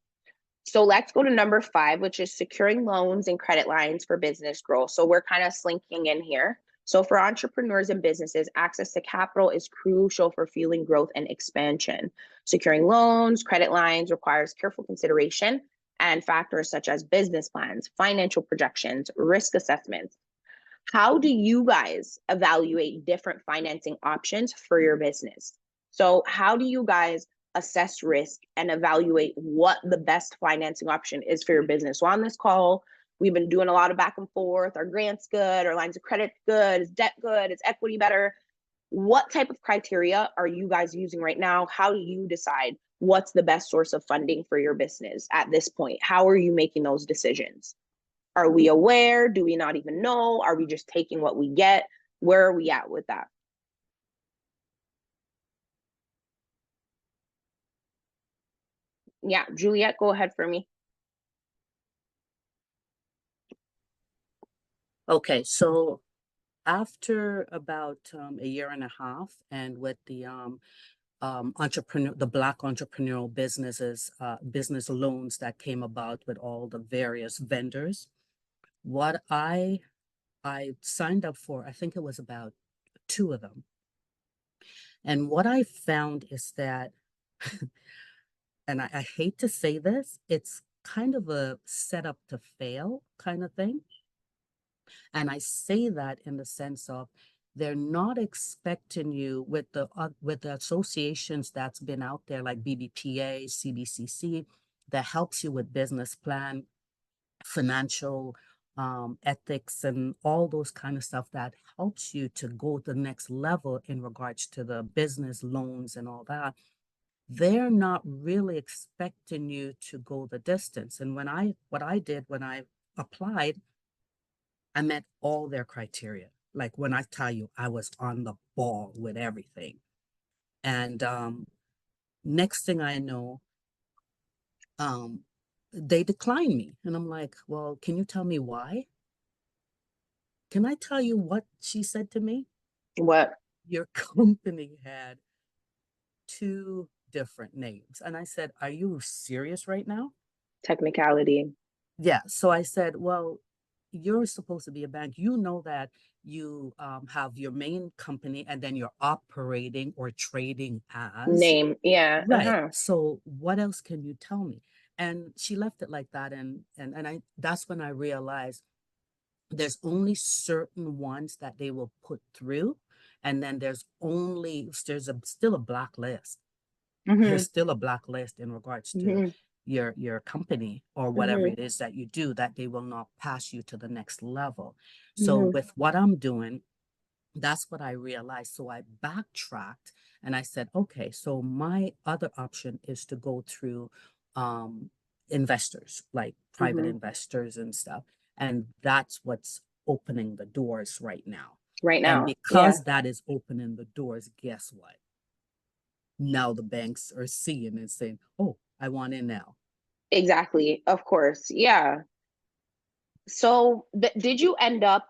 So let's go to number 5, which is securing loans and credit lines for business growth. So we're kind of slinking in here. So for entrepreneurs and businesses, access to capital is crucial for fueling growth and expansion. Securing loans, credit lines requires careful consideration and factors such as business plans, financial projections, risk assessments. How do you guys evaluate different financing options for your business? So how do you guys assess risk and evaluate what the best financing option is for your business? So on this call, we've been doing a lot of back and forth. Are grants good? Are lines of credit good? Is debt good? Is equity better? What type of criteria are you guys using right now? How do you decide what's the best source of funding for your business at this point? How are you making those decisions? Are we aware? Do we not even know? Are we just taking what we get? Where are we at with that? Yeah, Juliet, go ahead for me. Okay, so after about a year and a half, and with the Black entrepreneurial businesses, business loans that came about with all the various vendors, what I signed up for, I think it was about 2 of them. And what I found is that, and I hate to say this, it's kind of a setup to fail kind of thing. And I say that in the sense of they're not expecting you with the associations that's been out there like BBPA, CBCC. that helps you with business plan, financial ethics, and all those kind of stuff that helps you to go to the next level in regards to the business loans and all that. They're not really expecting you to go the distance. And what I did when I applied, I met all their criteria. Like when I tell you, I was on the ball with everything. And next thing I know, they declined me. And I'm like, well, can you tell me why? Can I tell you what she said to me? What? Your company had 2 different names. And I said, are you serious right now? Technicality. Yeah. So I said, well, you're supposed to be a bank. You know that you have your main company and then you're operating or trading as. Name. Yeah. Right. So what else can you tell me? And she left it like that. And I, that's when I realized there's only certain ones that they will put through. And then there's still a blacklist. There's still a blacklist in regards to your company or whatever it is that you do, that they will not pass you to the next level. So with what I'm doing, that's what I realized. So I backtracked and I said, okay, so my other option is to go through investors, like private investors and stuff. And that's what's opening the doors right now. Right And now. because that is opening the doors, guess what? Now the banks are seeing and saying, oh, I want in now. Exactly. Of course. Yeah. So did you end up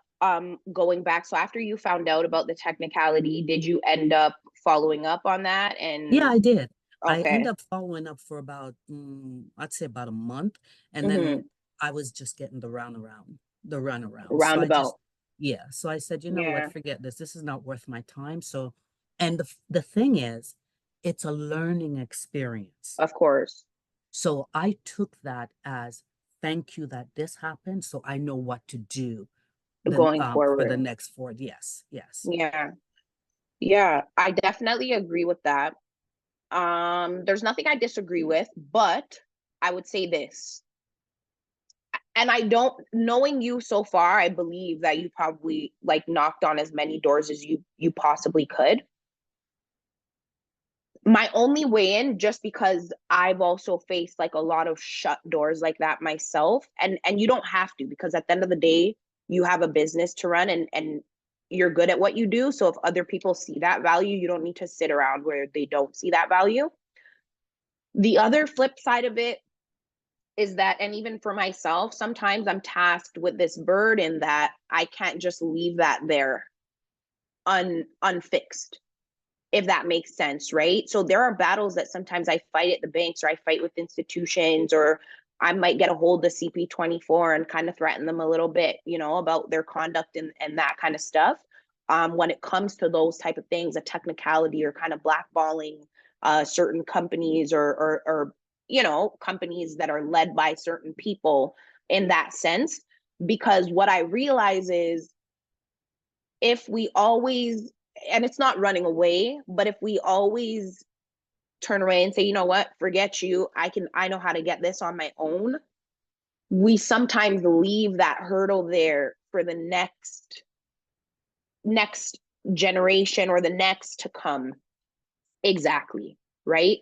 going back? So after you found out about the technicality, did you end up following up on that? And yeah, I did. I okay. ended up following up for about I'd say about a month, and then I was just getting the runaround. So I just so I said, you know what, forget this. This is not worth my time. So, and the thing is, it's a learning experience. Of course. So I took that as thank you that this happened, so I know what to do Going forward for the next 4. Yes. Yeah, I definitely agree with that. There's nothing I disagree with, but I would say this. And I don't, knowing you so far, I believe that you probably like knocked on as many doors as you possibly could. My only way in, just because I've also faced like a lot of shut doors like that myself, and you don't have to, because at the end of the day, you have a business to run and you're good at what you do. So if other people see that value, you don't need to sit around where they don't see that value. The other flip side of it is that, and even for myself, sometimes I'm tasked with this burden that I can't just leave that there unfixed, if that makes sense, right? So there are battles that sometimes I fight at the banks, or I fight with institutions, or I might get a hold of CP24 and kind of threaten them a little bit, you know, about their conduct and that kind of stuff. When it comes to those type of things, a technicality or kind of blackballing certain companies or you know, companies that are led by certain people in that sense. Because what I realize is, if we always, and it's not running away, but if we always turn away and say, you know what, forget you, I know how to get this on my own, we sometimes leave that hurdle there for the next generation or the next to come. Exactly, right?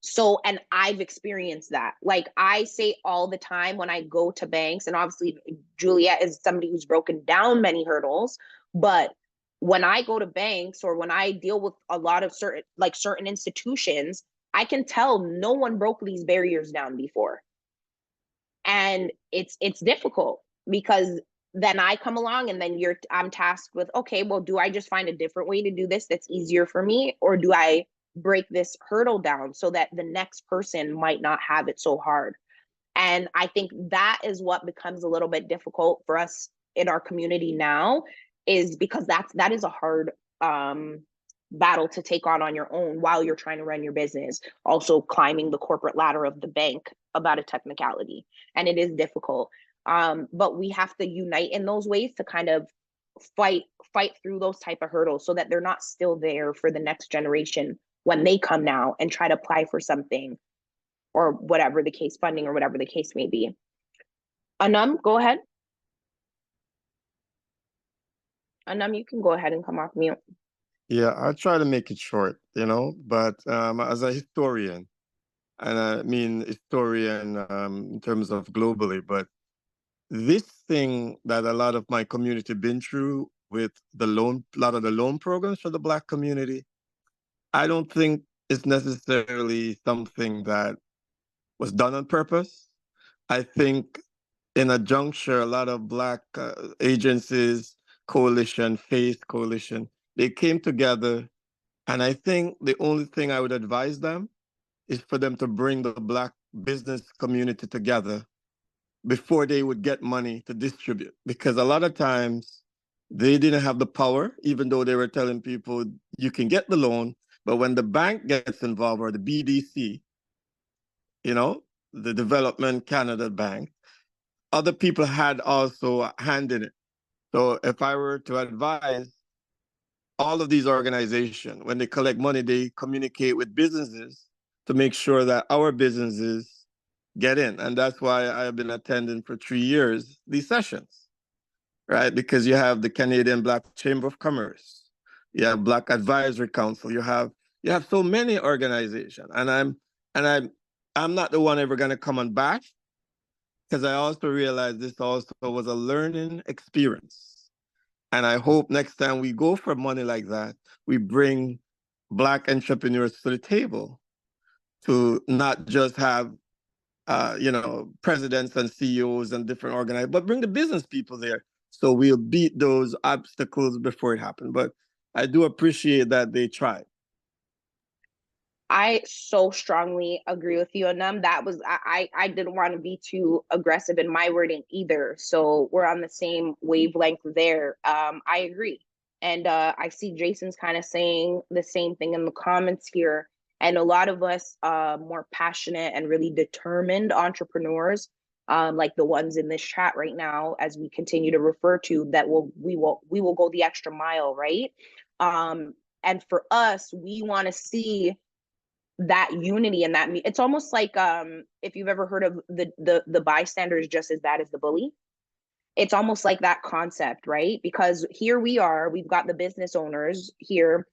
So, and I've experienced that. Like I say all the time when I go to banks, and obviously Juliet is somebody who's broken down many hurdles, but when I go to banks or when I deal with a lot of certain institutions, I can tell no one broke these barriers down before. And it's difficult, because then I come along and then I'm tasked with, okay, well, do I just find a different way to do this that's easier for me, or do I break this hurdle down so that the next person might not have it so hard? And I think that is what becomes a little bit difficult for us in our community now, is because that is a hard battle to take on your own while you're trying to run your business, also climbing the corporate ladder of the bank about a technicality. And it is difficult. But we have to unite in those ways to kind of fight through those type of hurdles so that they're not still there for the next generation when they come now and try to apply for something. or whatever the case, funding or whatever the case may be. Anam, go ahead. Anam, you can go ahead and come off mute. Yeah, I'll try to make it short, but as a historian, and I mean historian in terms of globally, but this thing that a lot of my community been through with a lot of the loan programs for the Black community, I don't think it's necessarily something that was done on purpose. I think in a juncture, a lot of Black agencies, coalition, faith coalition, they came together. And I think the only thing I would advise them is for them to bring the Black business community together before they would get money to distribute. Because a lot of times they didn't have the power, even though they were telling people you can get the loan. But when the bank gets involved, or the BDC, the Development Canada Bank, other people had also a hand in it. So if I were to advise all of these organizations, when they collect money, they communicate with businesses to make sure that our businesses get in. And that's why I've been attending for 3 years these sessions, right? Because you have the Canadian Black Chamber of Commerce, you have Black Advisory Council, you have so many organizations. And I'm not the one ever going to come on back, because I also realized this also was a learning experience. And I hope next time we go for money like that, we bring Black entrepreneurs to the table to not just have, presidents and CEOs and different organizations, but bring the business people there. So we'll beat those obstacles before it happens. But I do appreciate that they tried. I so strongly agree with you, Anam. That was, I didn't want to be too aggressive in my wording either. So we're on the same wavelength there. I agree. And I see Jason's kind of saying the same thing in the comments here. And a lot of us more passionate and really determined entrepreneurs, like the ones in this chat right now, as we continue to refer to, that we will go the extra mile, right? And for us, we want to see that unity and that it's almost like if you've ever heard of the bystander is just as bad as the bully. It's almost like that concept, right? Because here we've got the business owners here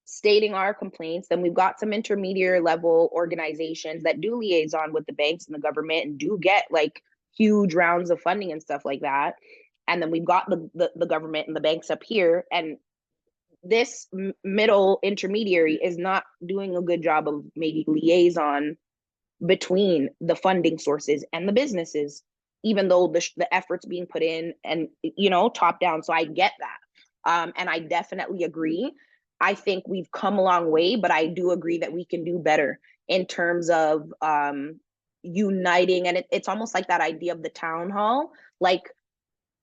stating our complaints, then we've got some intermediate level organizations that do liaison with the banks and the government and do get like huge rounds of funding and stuff like that. And then we've got the government and the banks up here, and this middle intermediary is not doing a good job of making liaison between the funding sources and the businesses, even though the efforts being put in and, top down. So I get that. And I definitely agree. I think we've come a long way, but I do agree that we can do better in terms of uniting. And it's almost like that idea of the town hall. Like,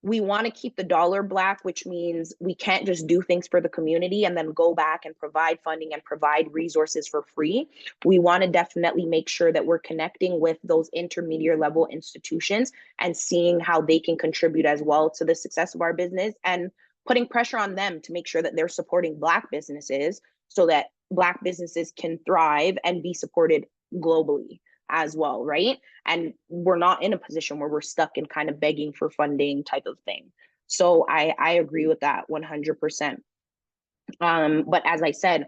we want to keep the dollar Black, which means we can't just do things for the community and then go back and provide funding and provide resources for free. We want to definitely make sure that we're connecting with those intermediate level institutions and seeing how they can contribute as well to the success of our business, and putting pressure on them to make sure that they're supporting Black businesses so that Black businesses can thrive and be supported globally as well, right? And we're not in a position where we're stuck in kind of begging for funding type of thing. So I agree with that 100%. But as I said,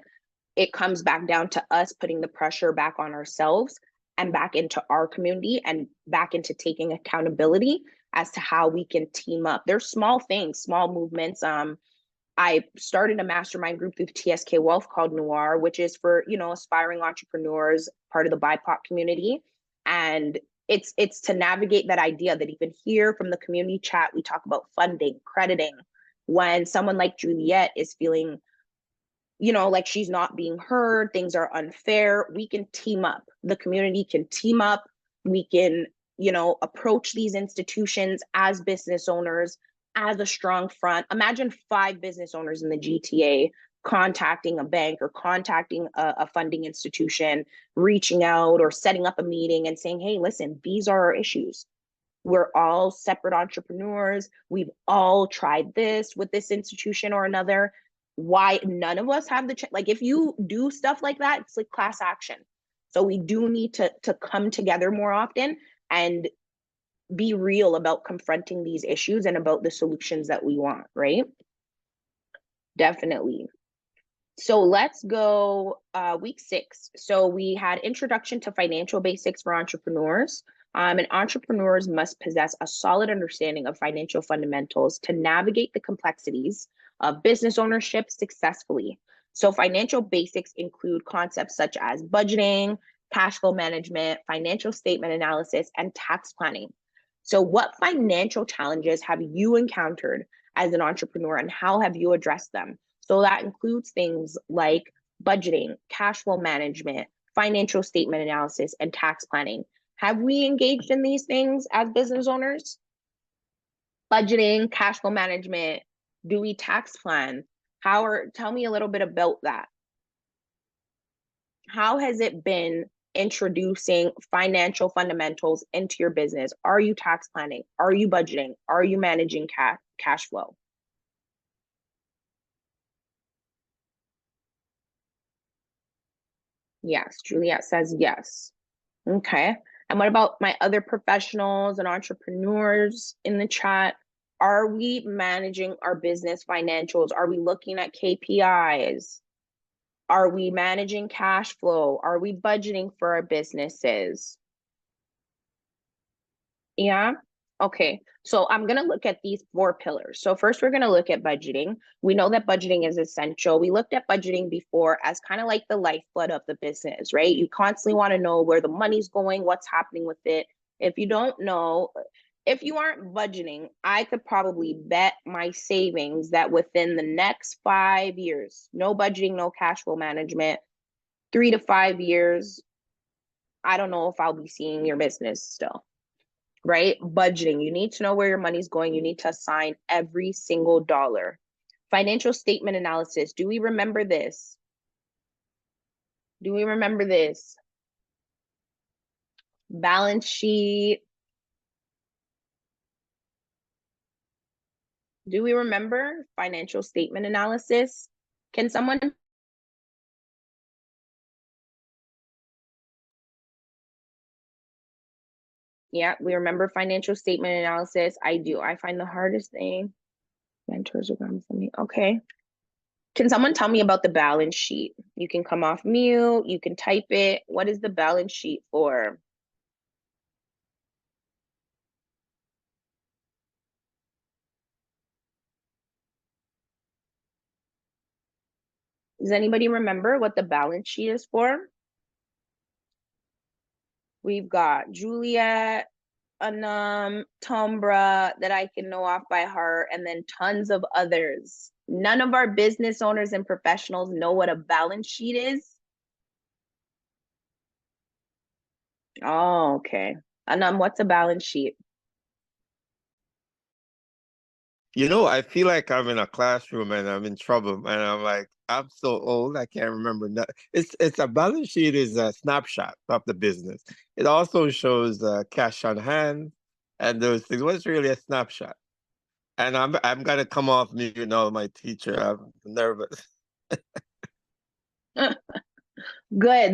it comes back down to us putting the pressure back on ourselves and back into our community and back into taking accountability as to how we can team up. There's small things, small movements. I started a mastermind group through TSK Wealth called Noir, which is for, aspiring entrepreneurs, part of the BIPOC community. And it's to navigate that idea that even here from the community chat, we talk about funding, crediting. When someone like Juliet is feeling, like she's not being heard, things are unfair, we can team up. The community can team up. We can, approach these institutions as business owners, as a strong front. Imagine 5 business owners in the GTA contacting a bank or contacting a funding institution, reaching out or setting up a meeting and saying, hey, listen, these are our issues. We're all separate entrepreneurs. We've all tried this with this institution or another. Why none of us have like, if you do stuff like that, it's like class action. So we do need to come together more often and be real about confronting these issues and about the solutions that we want, right? Definitely. So let's go week 6. So we had introduction to financial basics for entrepreneurs. And entrepreneurs must possess a solid understanding of financial fundamentals to navigate the complexities of business ownership successfully. So financial basics include concepts such as budgeting, cash flow management, financial statement analysis, and tax planning. So what financial challenges have you encountered as an entrepreneur, and how have you addressed them? So that includes things like budgeting, cash flow management, financial statement analysis, and tax planning. Have we engaged in these things as business owners? Budgeting, cash flow management, do we tax plan? Tell me a little bit about that. How has it been introducing financial fundamentals into your business? Are you tax planning? Are you budgeting? Are you managing cash flow? Yes, Juliet says yes. Okay. And what about my other professionals and entrepreneurs in the chat? Are we managing our business financials? Are we looking at KPIs? Are we managing cash flow? Are we budgeting for our businesses? Yeah. Okay. So I'm going to look at these 4 pillars. So first, we're going to look at budgeting. We know that budgeting is essential. We looked at budgeting before as kind of like the lifeblood of the business, right? You constantly want to know where the money's going, what's happening with it. If you don't know, if you aren't budgeting, I could probably bet my savings that within the next 5 years, no budgeting, no cash flow management, 3 to 5 years, I don't know if I'll be seeing your business still. Right? Budgeting. You need to know where your money's going. You need to assign every single dollar. Financial statement analysis. Do we remember this? Do we remember this? Balance sheet. Do we remember financial statement analysis? Can someone? Yeah, we remember financial statement analysis. I do. I find the hardest thing. Mentors are coming for me. Okay. Can someone tell me about the balance sheet? You can come off mute. You can type it. What is the balance sheet for? Does anybody remember what the balance sheet is for? We've got Juliet, Anam, Tombra that I can know off by heart, and then tons of others. None of our business owners and professionals know what a balance sheet is. Oh, okay. Anam, what's a balance sheet? You know, I feel like I'm in a classroom and I'm in trouble, and I'm like, I'm so old, I can't remember nothing. It's a balance sheet is a snapshot of the business. It also shows cash on hand and those things. What's really a snapshot? And I'm gonna come off mute now, my teacher. I'm nervous. Good.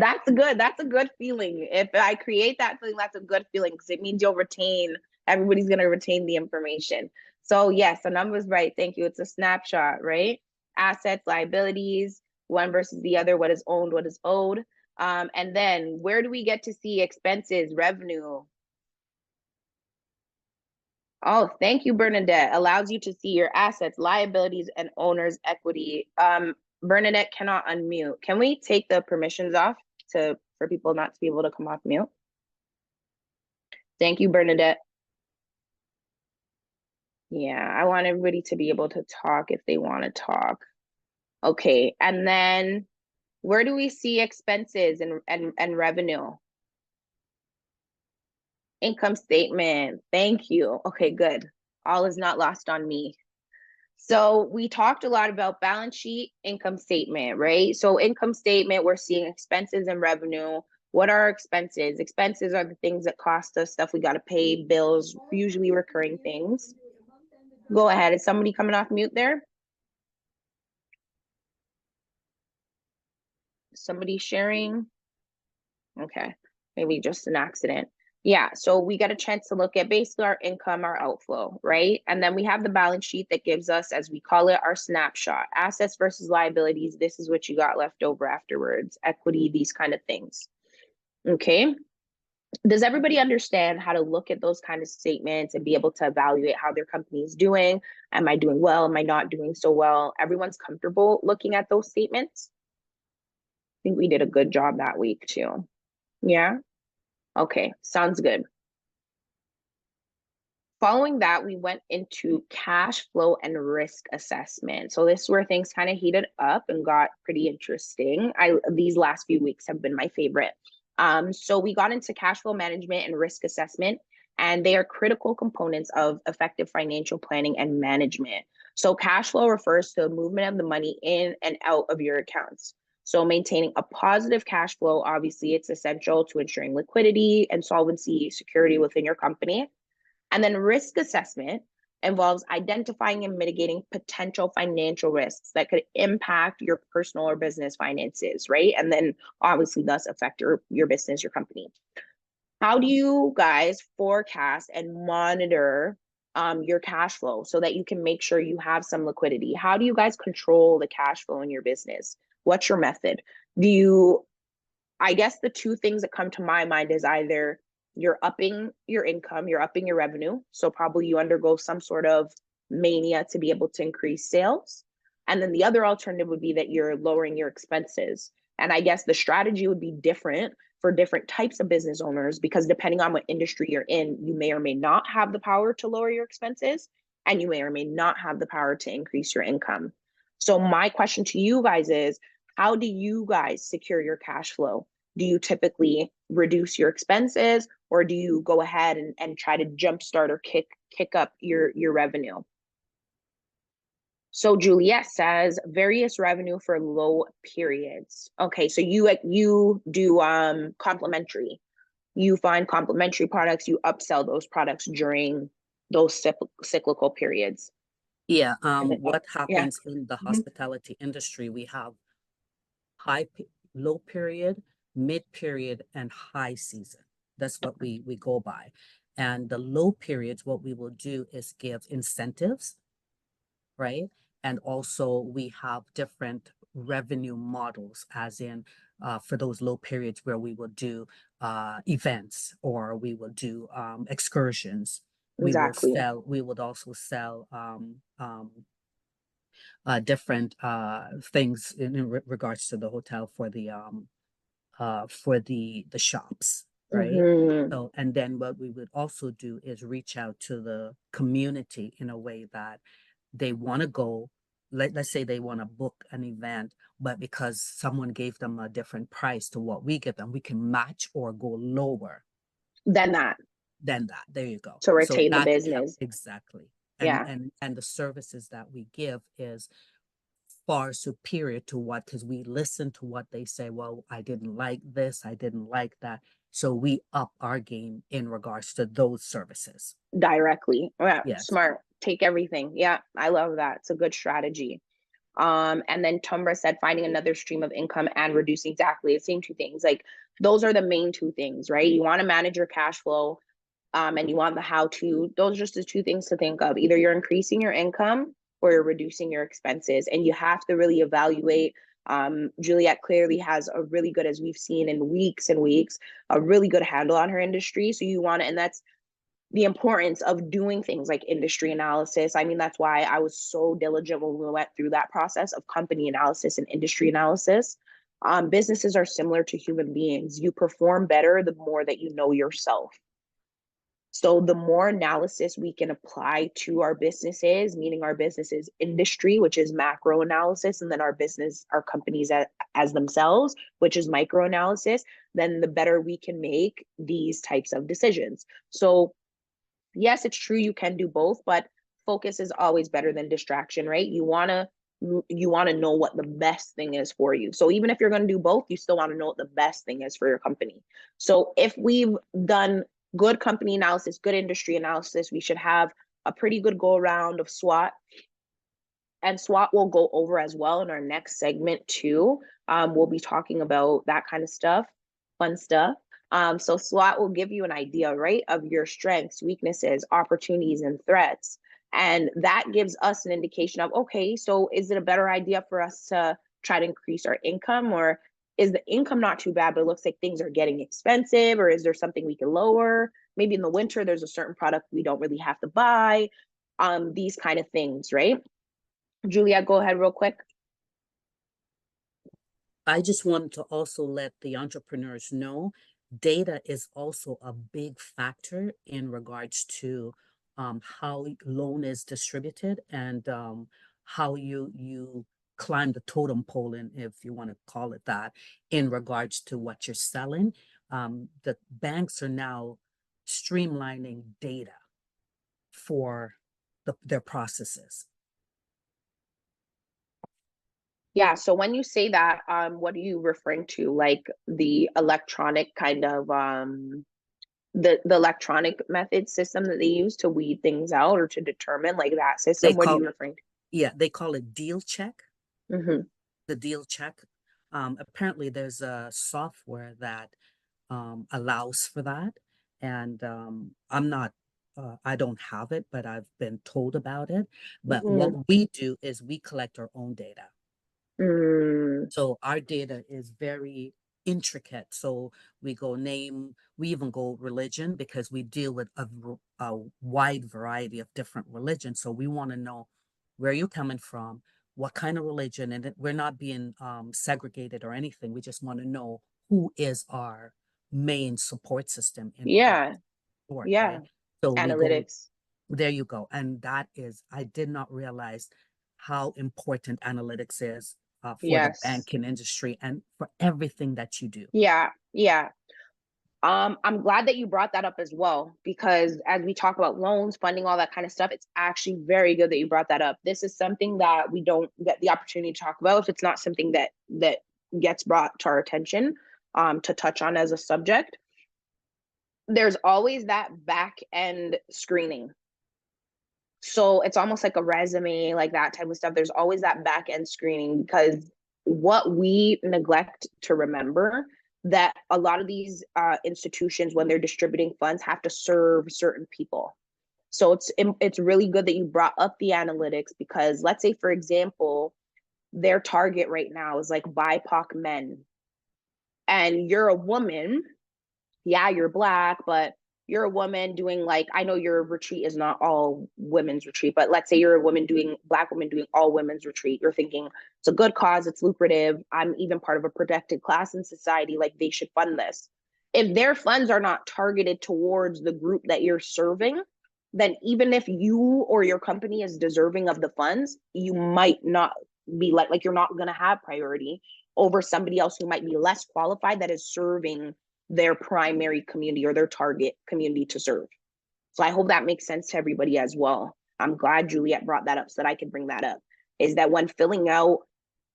That's good. That's a good feeling. If I create that feeling, that's a good feeling because it means you'll retain, everybody's going to retain the information. So yes, the number's right. Thank you. It's a snapshot, right? Assets, liabilities, one versus the other, what is owned, what is owed. And then where do we get to see expenses, revenue? Oh, thank you, Bernadette. Allows you to see your assets, liabilities, and owner's equity. Bernadette cannot unmute. Can we take the permissions off for people not to be able to come off mute? Thank you, Bernadette. Yeah, I want everybody to be able to talk if they want to talk. Okay, and then where do we see expenses and revenue? Income statement. Thank you. Okay, good. All is not lost on me. So we talked a lot about balance sheet, income statement, right? So income statement, we're seeing expenses and revenue. What are expenses? Expenses are the things that cost us, stuff we got to pay, bills, usually recurring things. Go ahead. Is somebody coming off mute there? Somebody sharing? Okay, maybe just an accident. Yeah, so we get a chance to look at basically our income, our outflow, right? And then we have the balance sheet that gives us, as we call it, our snapshot, assets versus liabilities. This is what you got left over afterwards, equity, these kind of things. Okay. Does everybody understand how to look at those kind of statements and be able to evaluate how their company is doing? Am I doing well? Am I not doing so well? Everyone's comfortable looking at those statements? I think we did a good job that week too. Yeah. Okay, sounds good. Following that, we went into cash flow and risk assessment. So this is where things kind of heated up and got pretty interesting. These last few weeks have been my favorite. So we got into cash flow management and risk assessment, and they are critical components of effective financial planning and management. So cash flow refers to the movement of the money in and out of your accounts. So maintaining a positive cash flow, obviously, it's essential to ensuring liquidity and solvency security within your company. And then risk assessment involves identifying and mitigating potential financial risks that could impact your personal or business finances, right? And then obviously thus affect your business, your company. How do you guys forecast and monitor your cash flow so that you can make sure you have some liquidity? How do you guys control the cash flow in your business? What's your method? I guess the two things that come to my mind is either you're upping your income, you're upping your revenue. So probably you undergo some sort of mania to be able to increase sales. And then the other alternative would be that you're lowering your expenses. And I guess the strategy would be different for different types of business owners, because depending on what industry you're in, you may or may not have the power to lower your expenses, and you may or may not have the power to increase your income. So my question to you guys is, how do you guys secure your cash flow? Do you typically reduce your expenses, or do you go ahead and try to jumpstart or kick up your revenue? So Juliet says various revenue for low periods. Okay, so you do complementary. You find complementary products, you upsell those products during those cyclical periods. Yeah, then- what yeah. happens in the Mhm. hospitality industry, we have low period, mid period, and high season. That's what we go by. And the low periods, what we will do is give incentives, right? And also we have different revenue models, as in for those low periods where we will do events, or we will do excursions. Exactly. We would also sell different things in regards to the hotel for the shops, right? Mhm. So, and then what we would also do is reach out to the community in a way that they want to go. Let's say they want to book an event, but because someone gave them a different price to what we give them, we can match or go lower Than that. than that. There you go. To So retain the that business. exactly. Yeah. And the services that we give is far superior to what, because we listen to what they say. Well, I didn't like this, I didn't like that. So we up our game in regards to those services. Directly. Yeah, Yes. smart. Take everything. Yeah, I love that. It's a good strategy. And then Tumbra said finding another stream of income and reducing, exactly the same two things. Like those are the main two things, right? You want to manage your cash flow, and you want the how to. Those are just the two things to think of. Either you're increasing your income or you're reducing your expenses, and you have to really evaluate. Juliet clearly has a really good, as we've seen in weeks and weeks, a really good handle on her industry. So you want to, and that's the importance of doing things like industry analysis. I mean, that's why I was so diligent when we went through that process of company analysis and industry analysis. Businesses are similar to human beings. You perform better the more that you know yourself. So the more analysis we can apply to our businesses, meaning our businesses industry, which is macro analysis, and then our companies as themselves, which is micro analysis, then the better we can make these types of decisions. So yes, it's true you can do both, but focus is always better than distraction, right? You want to know what the best thing is for you. So even if you're going to do both, you still want to know what the best thing is for your company. So if we've done good company analysis, good industry analysis, we should have a pretty good go around of SWOT. And SWOT we'll go over as well in our next segment too. We'll be talking about that kind of stuff. fun stuff. So SWOT will give you an idea, right, of your strengths, weaknesses, opportunities, and threats. And that gives us an indication of, okay, so is it a better idea for us to try to increase our income, or is the income not too bad, but it looks like things are getting expensive, or is there something we can lower? Maybe in the winter, there's a certain product we don't really have to buy, these kind of things, right? Juliet, go ahead real quick. I just wanted to also let the entrepreneurs know data is also a big factor in regards to how loan is distributed and how you climb the totem pole, in, if you want to call it that, in regards to what you're selling. The banks are now streamlining data for their processes. Yeah, so when you say that, what are you referring to? Like the electronic kind of the electronic method system that they use to weed things out or to determine, like that system? What are you referring to? Yeah, they call it deal check. Mm-hmm. The deal check. Apparently there's a software that allows for that. And I'm not, I don't have it, but I've been told about it. But what we do is we collect our own data. So our data is very intricate. So we go name, we even go religion, because we deal with a wide variety of different religions. So we want to know where you're coming from, what kind of religion, and we're not being segregated or anything. We just want to know who is our main support system in support, right? So we go, there you go. And that is, I did not realize how important analytics is for the banking industry and for everything that you do. I'm glad that you brought that up as well, because as we talk about loans, funding, all that kind of stuff, it's actually very good that you brought that up. This is something that we don't get the opportunity to talk about if it's not something that gets brought to our attention to touch on as a subject. There's always that back end screening. So it's almost like a resume, like that type of stuff. There's always that back end screening, because what we neglect to remember, that a lot of these institutions, when they're distributing funds, have to serve certain people. So it's really good that you brought up the analytics, because let's say, for example, their target right now is like BIPOC men, and you're a woman. Yeah, you're Black, but you're a woman doing, like, I know your retreat is not all women's retreat, but let's say you're a woman doing, Black woman doing all women's retreat. You're thinking it's a good cause, it's lucrative, I'm even part of a protected class in society, like they should fund this. If their funds are not targeted towards the group that you're serving, then even if you or your company is deserving of the funds, you might not be like you're not going to have priority over somebody else who might be less qualified that is serving their primary community or their target community to serve. So I hope that makes sense to everybody as well. I'm glad Juliet brought that up so that I can bring that up, is that when filling out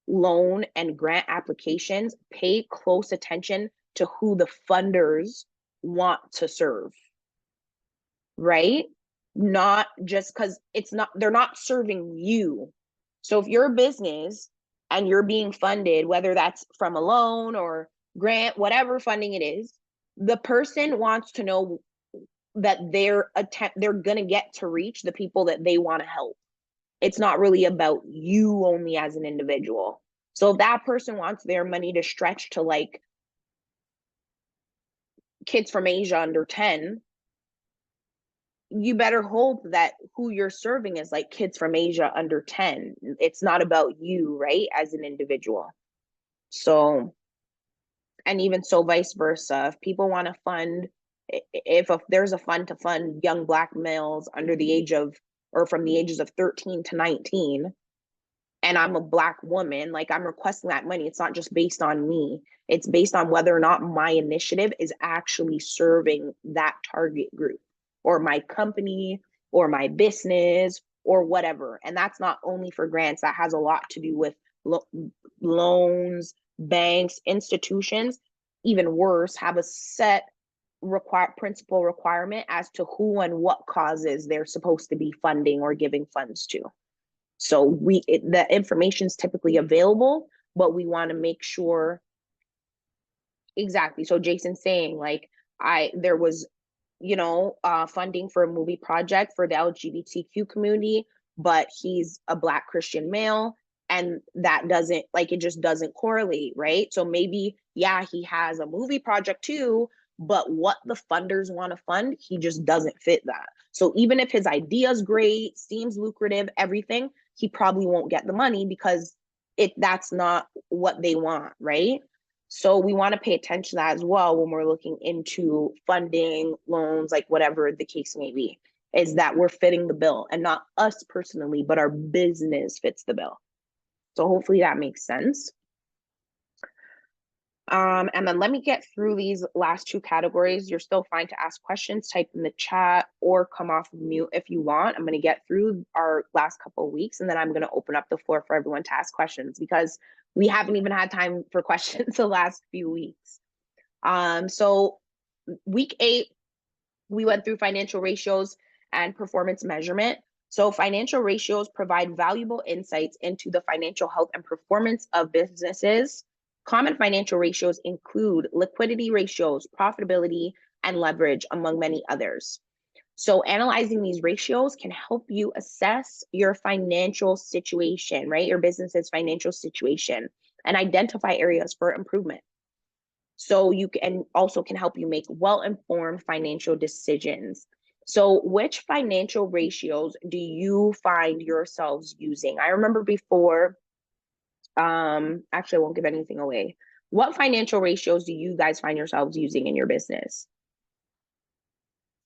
loan and grant applications, pay close attention to who the funders want to serve, right? Not just because they're not serving you. So if you're a business and you're being funded, whether that's from a loan or grant, whatever funding it is, the person wants to know that they're going to get to reach the people that they want to help. It's not really about you only as an individual. So if that person wants their money to stretch to like kids from Asia under 10, you better hope that who you're serving is like kids from Asia under 10. It's not about you, right, as an individual. So, and even so vice versa, if people want to fund, if there's a fund to fund young Black males under the age of, or from the ages of 13 to 19, and I'm a Black woman, like I'm requesting that money, it's not just based on me. It's based on whether or not my initiative is actually serving that target group, or my company, or my business, or whatever. And that's not only for grants, that has a lot to do with loans, banks, institutions, even worse, have a set principal requirement as to who and what causes they're supposed to be funding or giving funds to. So the information is typically available, but we want to make sure Exactly. So Jason's saying like there was, funding for a movie project for the LGBTQ community, but he's a Black Christian male, and that doesn't, like, it just doesn't correlate, right? So maybe, yeah, he has a movie project too, but what the funders want to fund, he just doesn't fit that. So even if his idea is great, seems lucrative, everything, he probably won't get the money because that's not what they want, right? So we want to pay attention to that as well when we're looking into funding, loans, like whatever the case may be, is that we're fitting the bill, and not us personally, but our business fits the bill. So hopefully that makes sense. And then let me get through these last two categories. You're still fine to ask questions, type in the chat, or come off of mute if you want. I'm going to get through our last couple of weeks, and then I'm going to open up the floor for everyone to ask questions, because we haven't even had time for questions the last few weeks. So week 8, we went through financial ratios and performance measurement. So financial ratios provide valuable insights into the financial health and performance of businesses. Common financial ratios include liquidity ratios, profitability, and leverage, among many others. So analyzing these ratios can help you assess your financial situation, right? Your business's financial situation, and identify areas for improvement. So you can also help you make well-informed financial decisions. So which financial ratios do you find yourselves using? I remember before, actually I won't give anything away. What financial ratios do you guys find yourselves using in your business?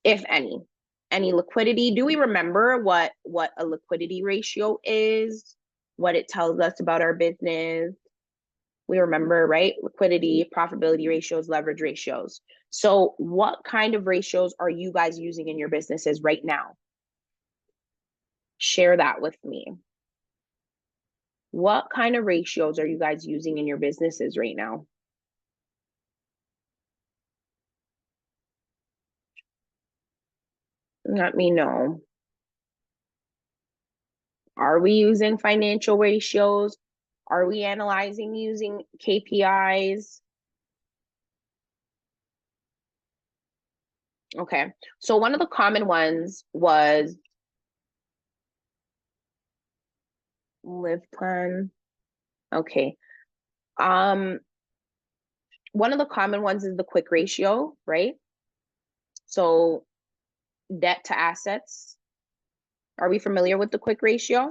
If any liquidity? Do we remember what a liquidity ratio is? What it tells us about our business? We remember, right? Liquidity, profitability ratios, leverage ratios. So what kind of ratios are you guys using in your businesses right now? Share that with me. What kind of ratios are you guys using in your businesses right now? Let me know. Are we using financial ratios? Are we analyzing using KPIs? Okay, so one of the common ones was live plan. Okay. One of the common ones is the quick ratio, right? So debt to assets. Are we familiar with the quick ratio?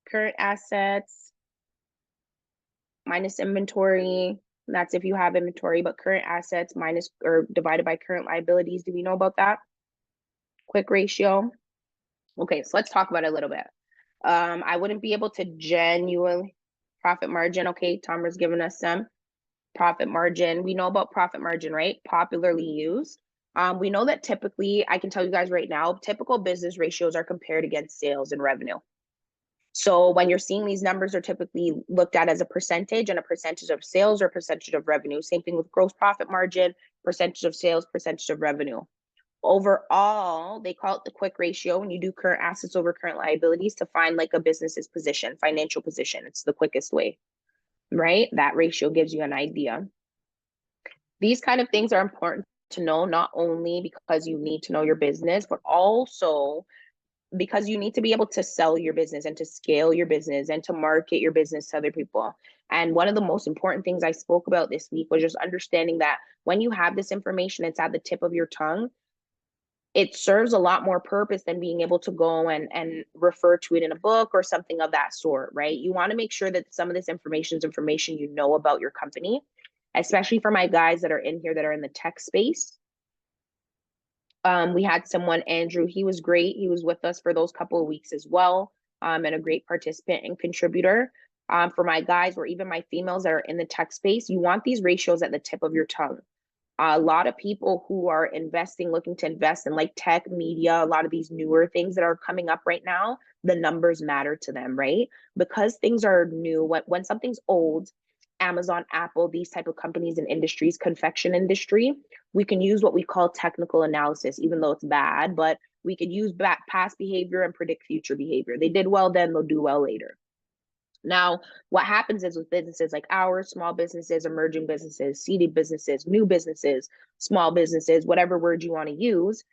Current assets minus inventory. That's if you have inventory, but current assets minus or divided by current liabilities. Do we know about that? Quick ratio. Okay, so let's talk about it a little bit. I wouldn't be able to genuinely profit margin. Okay, Tomer's giving us some profit margin. We know about profit margin, right? Popularly used. We know that typically, I can tell you guys right now, typical business ratios are compared against sales and revenue. So when you're seeing these numbers are typically looked at as a percentage, and a percentage of sales or percentage of revenue. Same thing with gross profit margin, percentage of sales, percentage of revenue. Overall, they call it the quick ratio when you do current assets over current liabilities to find like a business's position, financial position. It's the quickest way, right? That ratio gives you an idea. These kind of things are important to know, not only because you need to know your business, but also because you need to be able to sell your business and to scale your business and to market your business to other people. And one of the most important things I spoke about this week was just understanding that when you have this information, it's at the tip of your tongue. It serves a lot more purpose than being able to go and refer to it in a book or something of that sort, right? You want to make sure that some of this information is information you know about your company, especially for my guys that are in here that are in the tech space. We had someone, Andrew, he was great. He was with us for those couple of weeks as well, and a great participant and contributor. For my guys or even my females that are in the tech space, you want these ratios at the tip of your tongue. A lot of people who are looking to invest in like tech, media, a lot of these newer things that are coming up right now, the numbers matter to them, right? Because things are new, when something's old Amazon, Apple, these type of companies and industries, confection industry, we can use what we call technical analysis, even though it's bad, but we could use past behavior and predict future behavior. They did well then, they'll do well later. Now, what happens is with businesses like ours, small businesses, emerging businesses, seeded businesses, new businesses, small businesses, whatever word you want to use,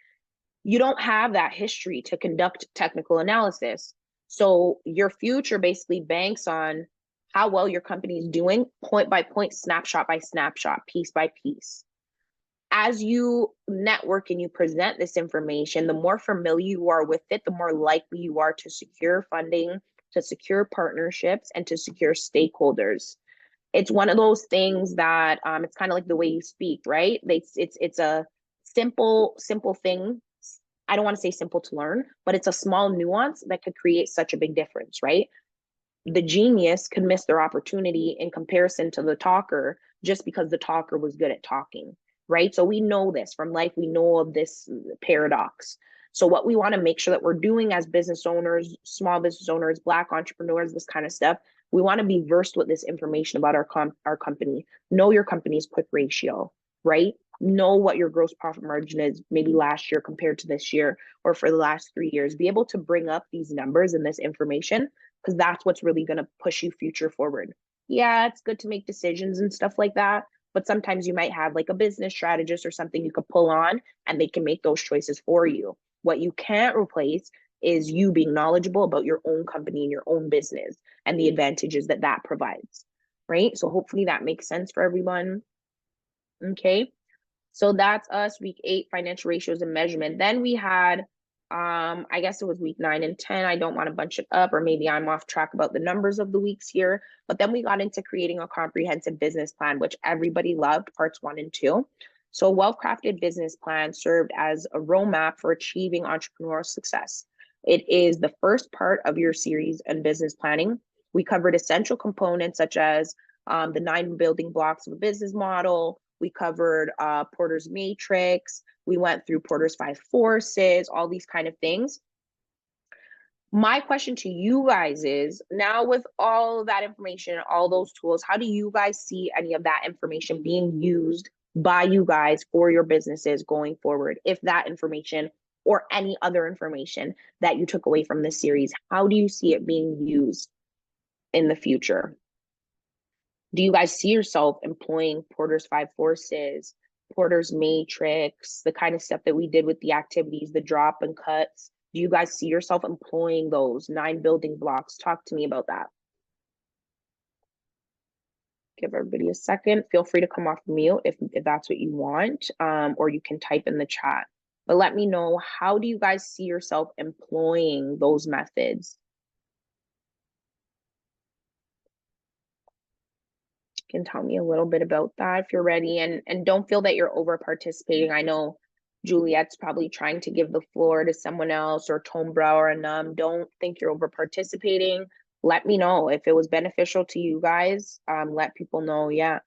you don't have that history to conduct technical analysis. So your future basically banks on how well your company is doing, point by point, snapshot by snapshot, piece by piece. As you network and you present this information, the more familiar you are with it, the more likely you are to secure funding, to secure partnerships, and to secure stakeholders. It's one of those things that it's kind of like the way you speak, right? It's a simple thing. I don't want to say simple to learn, but it's a small nuance that could create such a big difference, right? The genius could miss their opportunity in comparison to the talker just because the talker was good at talking, right? So we know this from life. We know of this paradox. So what we want to make sure that we're doing as business owners, small business owners, Black entrepreneurs, this kind of stuff, we want to be versed with this information about our company. Know your company's quick ratio, right? Know what your gross profit margin is maybe last year compared to this year or for the last 3 years. Be able to bring up these numbers and this information because that's what's really going to push you future forward. Yeah, it's good to make decisions and stuff like that, but sometimes you might have like a business strategist or something you could pull on and they can make those choices for you. What you can't replace is you being knowledgeable about your own company and your own business and the advantages that that provides, right? So hopefully that makes sense for everyone. Okay. So that's us, week 8, financial ratios and measurement. Then we had, I guess it was week 9 and 10. I don't want to bunch it up, or maybe I'm off track about the numbers of the weeks here. But then we got into creating a comprehensive business plan, which everybody loved, parts 1 and 2. So a well-crafted business plan served as a roadmap for achieving entrepreneurial success. It is the first part of your series on business planning. We covered essential components such as the 9 building blocks of a business model. We covered Porter's matrix. We went through Porter's 5 forces, all these kind of things. My question to you guys is, now with all of that information, all those tools, how do you guys see any of that information being used by you guys for your businesses going forward? If that information or any other information that you took away from this series, how do you see it being used in the future? Do you guys see yourself employing Porter's 5 forces, Porter's matrix, the kind of stuff that we did with the activities, the drop and cuts? Do you guys see yourself employing those 9 building blocks? Talk to me about that. Give everybody a second. Feel free to come off mute if that's what you want, or you can type in the chat. But let me know, how do you guys see yourself employing those methods? Can tell me a little bit about that if you're ready, and don't feel that you're over participating. I know Juliet's probably trying to give the floor to someone else, or Tombra or Anam. Don't think you're over participating. Let me know if it was beneficial to you guys. Let people know. Yeah,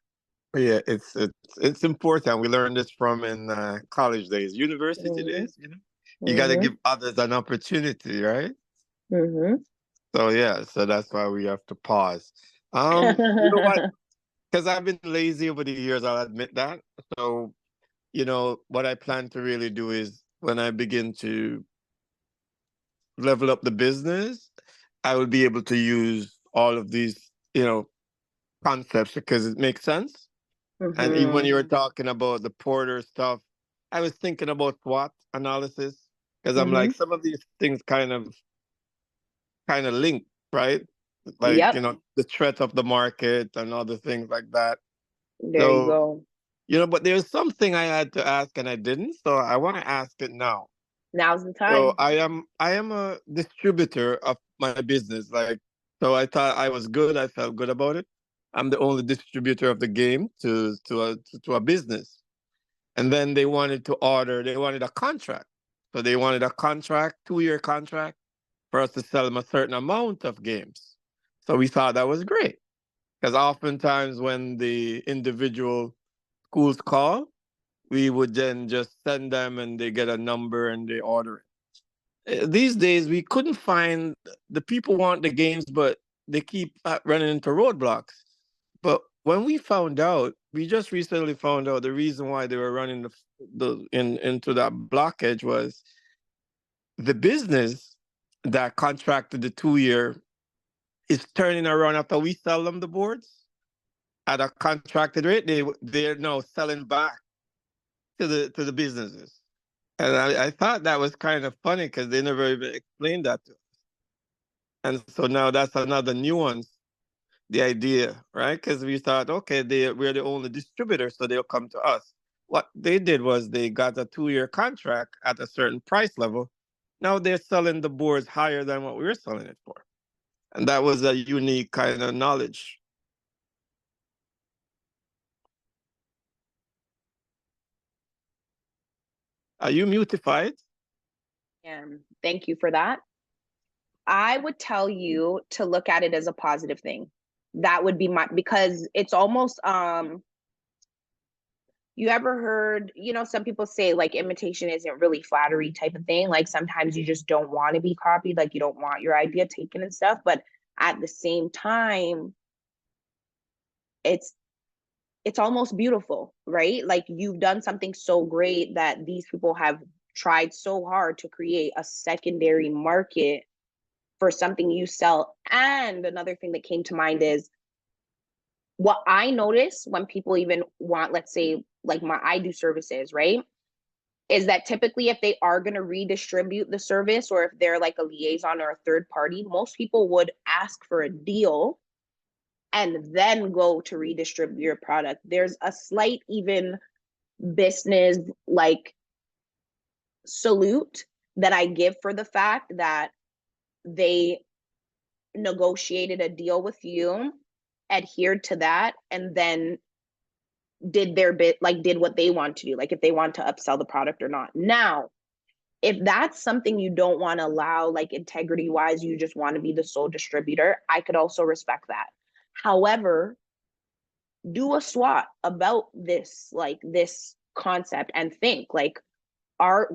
it's important. We learned this from in college days, university days. You got to give others an opportunity, right? So yeah, so that's why we have to pause. You know what? Because I've been lazy over the years, I'll admit that. So, what I plan to really do is when I begin to level up the business, I will be able to use all of these, concepts because it makes sense. And even when you were talking about the Porter stuff, I was thinking about SWOT analysis because I'm like, some of these things kind of linked, right? Like, the threat of the market and other things like that. There you go. But there's something I had to ask and I didn't, so I want to ask it now. Now's the time. So I am a distributor of my business. So I thought I was good. I felt good about it. I'm the only distributor of the game to a business. And then they wanted a contract. So they wanted a contract, 2-year contract, for us to sell them a certain amount of games. So we thought that was great. Because oftentimes when the individual schools call, we would then just send them and they get a number and they order it. These days, we couldn't find, the people want the games, but they keep running into roadblocks. But when we found out, we just recently found out the reason why they were running into that blockage was the business that contracted the 2 year is turning around after we sell them the boards at a contracted rate. They're now selling back to the businesses. And I thought that was kind of funny because they never even explained that to us. And so now that's another nuance, the idea, right? Because we thought, okay, we're the only distributor, so they'll come to us. What they did was they got a 2 year contract at a certain price level. Now they're selling the boards higher than what we were selling it for. And that was a unique kind of knowledge. Are you mutified? And thank you for that. I would tell you to look at it as a positive thing. That would be because it's almost, you ever heard, some people say like imitation isn't really flattery type of thing. Like sometimes you just don't want to be copied, like you don't want your idea taken and stuff. But at the same time, it's almost beautiful, right? Like you've done something so great that these people have tried so hard to create a secondary market for something you sell. And another thing that came to mind is what I notice when people even want, let's say, like I do services, right? Is that typically if they are going to redistribute the service or if they're like a liaison or a third party, most people would ask for a deal and then go to redistribute your product. There's a slight even business like salute that I give for the fact that they negotiated a deal with you, adhered to that, and then did their bit, like did what they want to do, like if they want to upsell the product or not. Now, if that's something you don't want to allow, like integrity wise, you just want to be the sole distributor, I could also respect that. However, do a SWOT about this, like this concept, and think like, let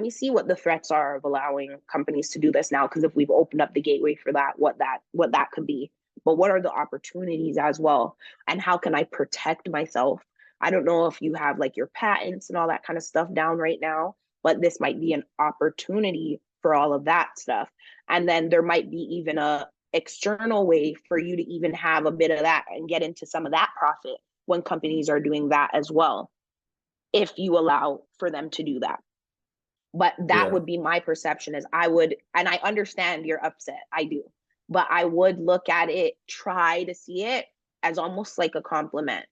me see what the threats are of allowing companies to do this now, because if we've opened up the gateway for that, what that could be. But what are the opportunities as well? And how can I protect myself? I don't know if you have like your patents and all that kind of stuff down right now, but this might be an opportunity for all of that stuff. And then there might be even a external way for you to even have a bit of that and get into some of that profit when companies are doing that as well, if you allow for them to do that. But that would be my perception, is I would, and I understand you're upset, I do, but I would look at it, try to see it as almost like a compliment.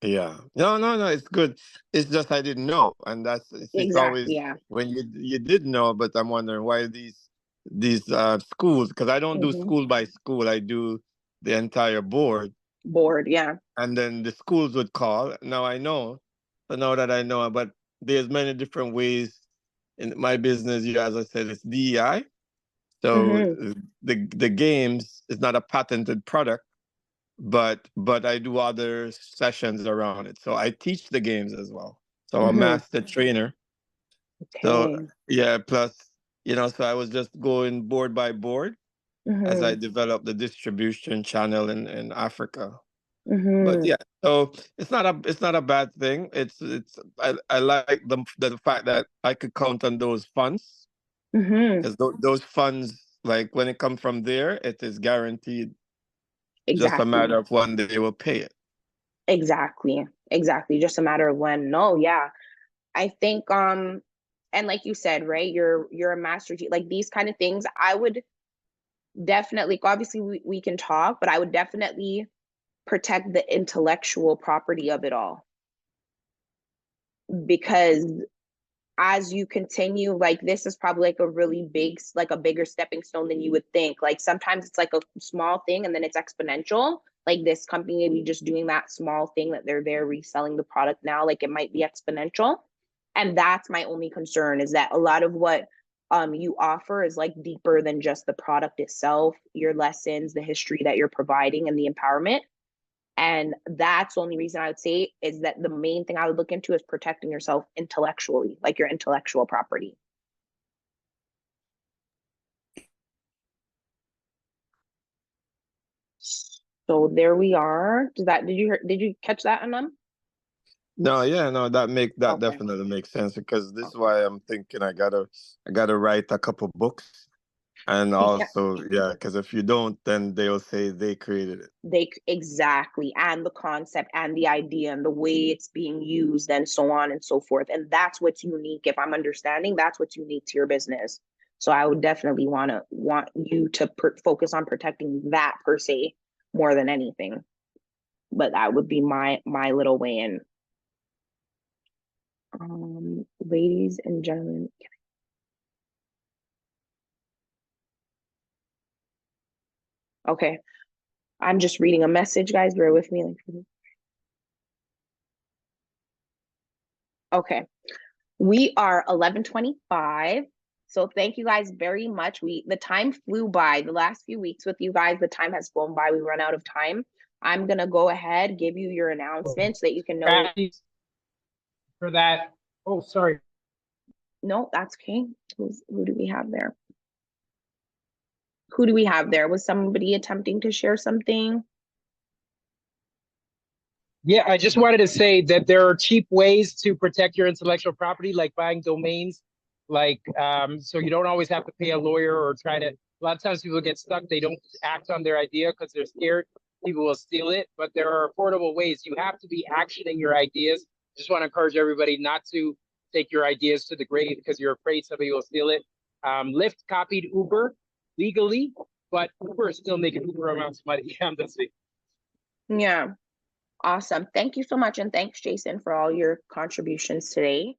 Yeah. No, it's good. It's just I didn't know. And it's always Exactly, yeah. when you did know, but I'm wondering why these schools, because I don't do school by school, I do the entire board. Yeah. And then the schools would call. Now I know. So now that I know, but there's many different ways in my business. As I said, it's DEI. So the games is not a patented product, but I do other sessions around it. So I teach the games as well. So I'm a master trainer. Okay. So yeah, plus, so I was just going board by board as I developed the distribution channel in Africa. But yeah, so it's not a bad thing. I like the fact that I could count on those funds, because those funds, like when it comes from there, it is guaranteed. Just a matter of when they will pay it. Exactly. Just a matter of when. No, yeah. I think and like you said, right, you're a master, like these kind of things, I would definitely, obviously we can talk, but I would definitely protect the intellectual property of it all. Because as you continue, like this is probably like a really big, like a bigger stepping stone than you would think. Like sometimes it's like a small thing and then it's exponential. Like this company maybe just doing that small thing that they're reselling the product now, like it might be exponential. And that's my only concern, is that a lot of what you offer is like deeper than just the product itself, your lessons, the history that you're providing, and the empowerment. And that's the only reason I would say is that the main thing I would look into is protecting yourself intellectually, like your intellectual property. So there we are. Did you catch that, Anam? No, yeah, no, that Okay. definitely makes sense because this is why I'm thinking I gotta write a couple books. And also, yeah, because if you don't, then they'll say they created it. Exactly, and the concept and the idea and the way it's being used and so on and so forth. And that's what's unique. If I'm understanding, that's what's unique to your business. So I would definitely want you to focus on protecting that per se more than anything. But that would be my little way in. Ladies and gentlemen. Okay. I'm just reading a message, guys. Bear with me. Okay. We are 11:25. So thank you guys very much. The time flew by. The last few weeks with you guys, the time has flown by. We run out of time. I'm gonna go ahead, give you your announcements so that you can know. For that. Oh, sorry. No, that's okay. Who do we have there? Who do we have there? Was somebody attempting to share something? Yeah, I just wanted to say that there are cheap ways to protect your intellectual property, like buying domains, so you don't always have to pay a lawyer or try to. A lot of times people get stuck; they don't act on their idea because they're scared people will steal it. But there are affordable ways. You have to be actioning your ideas. Just want to encourage everybody not to take your ideas to the grave because you're afraid somebody will steal it. Lyft copied Uber legally, but Uber is still making Uber amounts of money. Yeah. Awesome. Thank you so much. And thanks, Jason, for all your contributions today.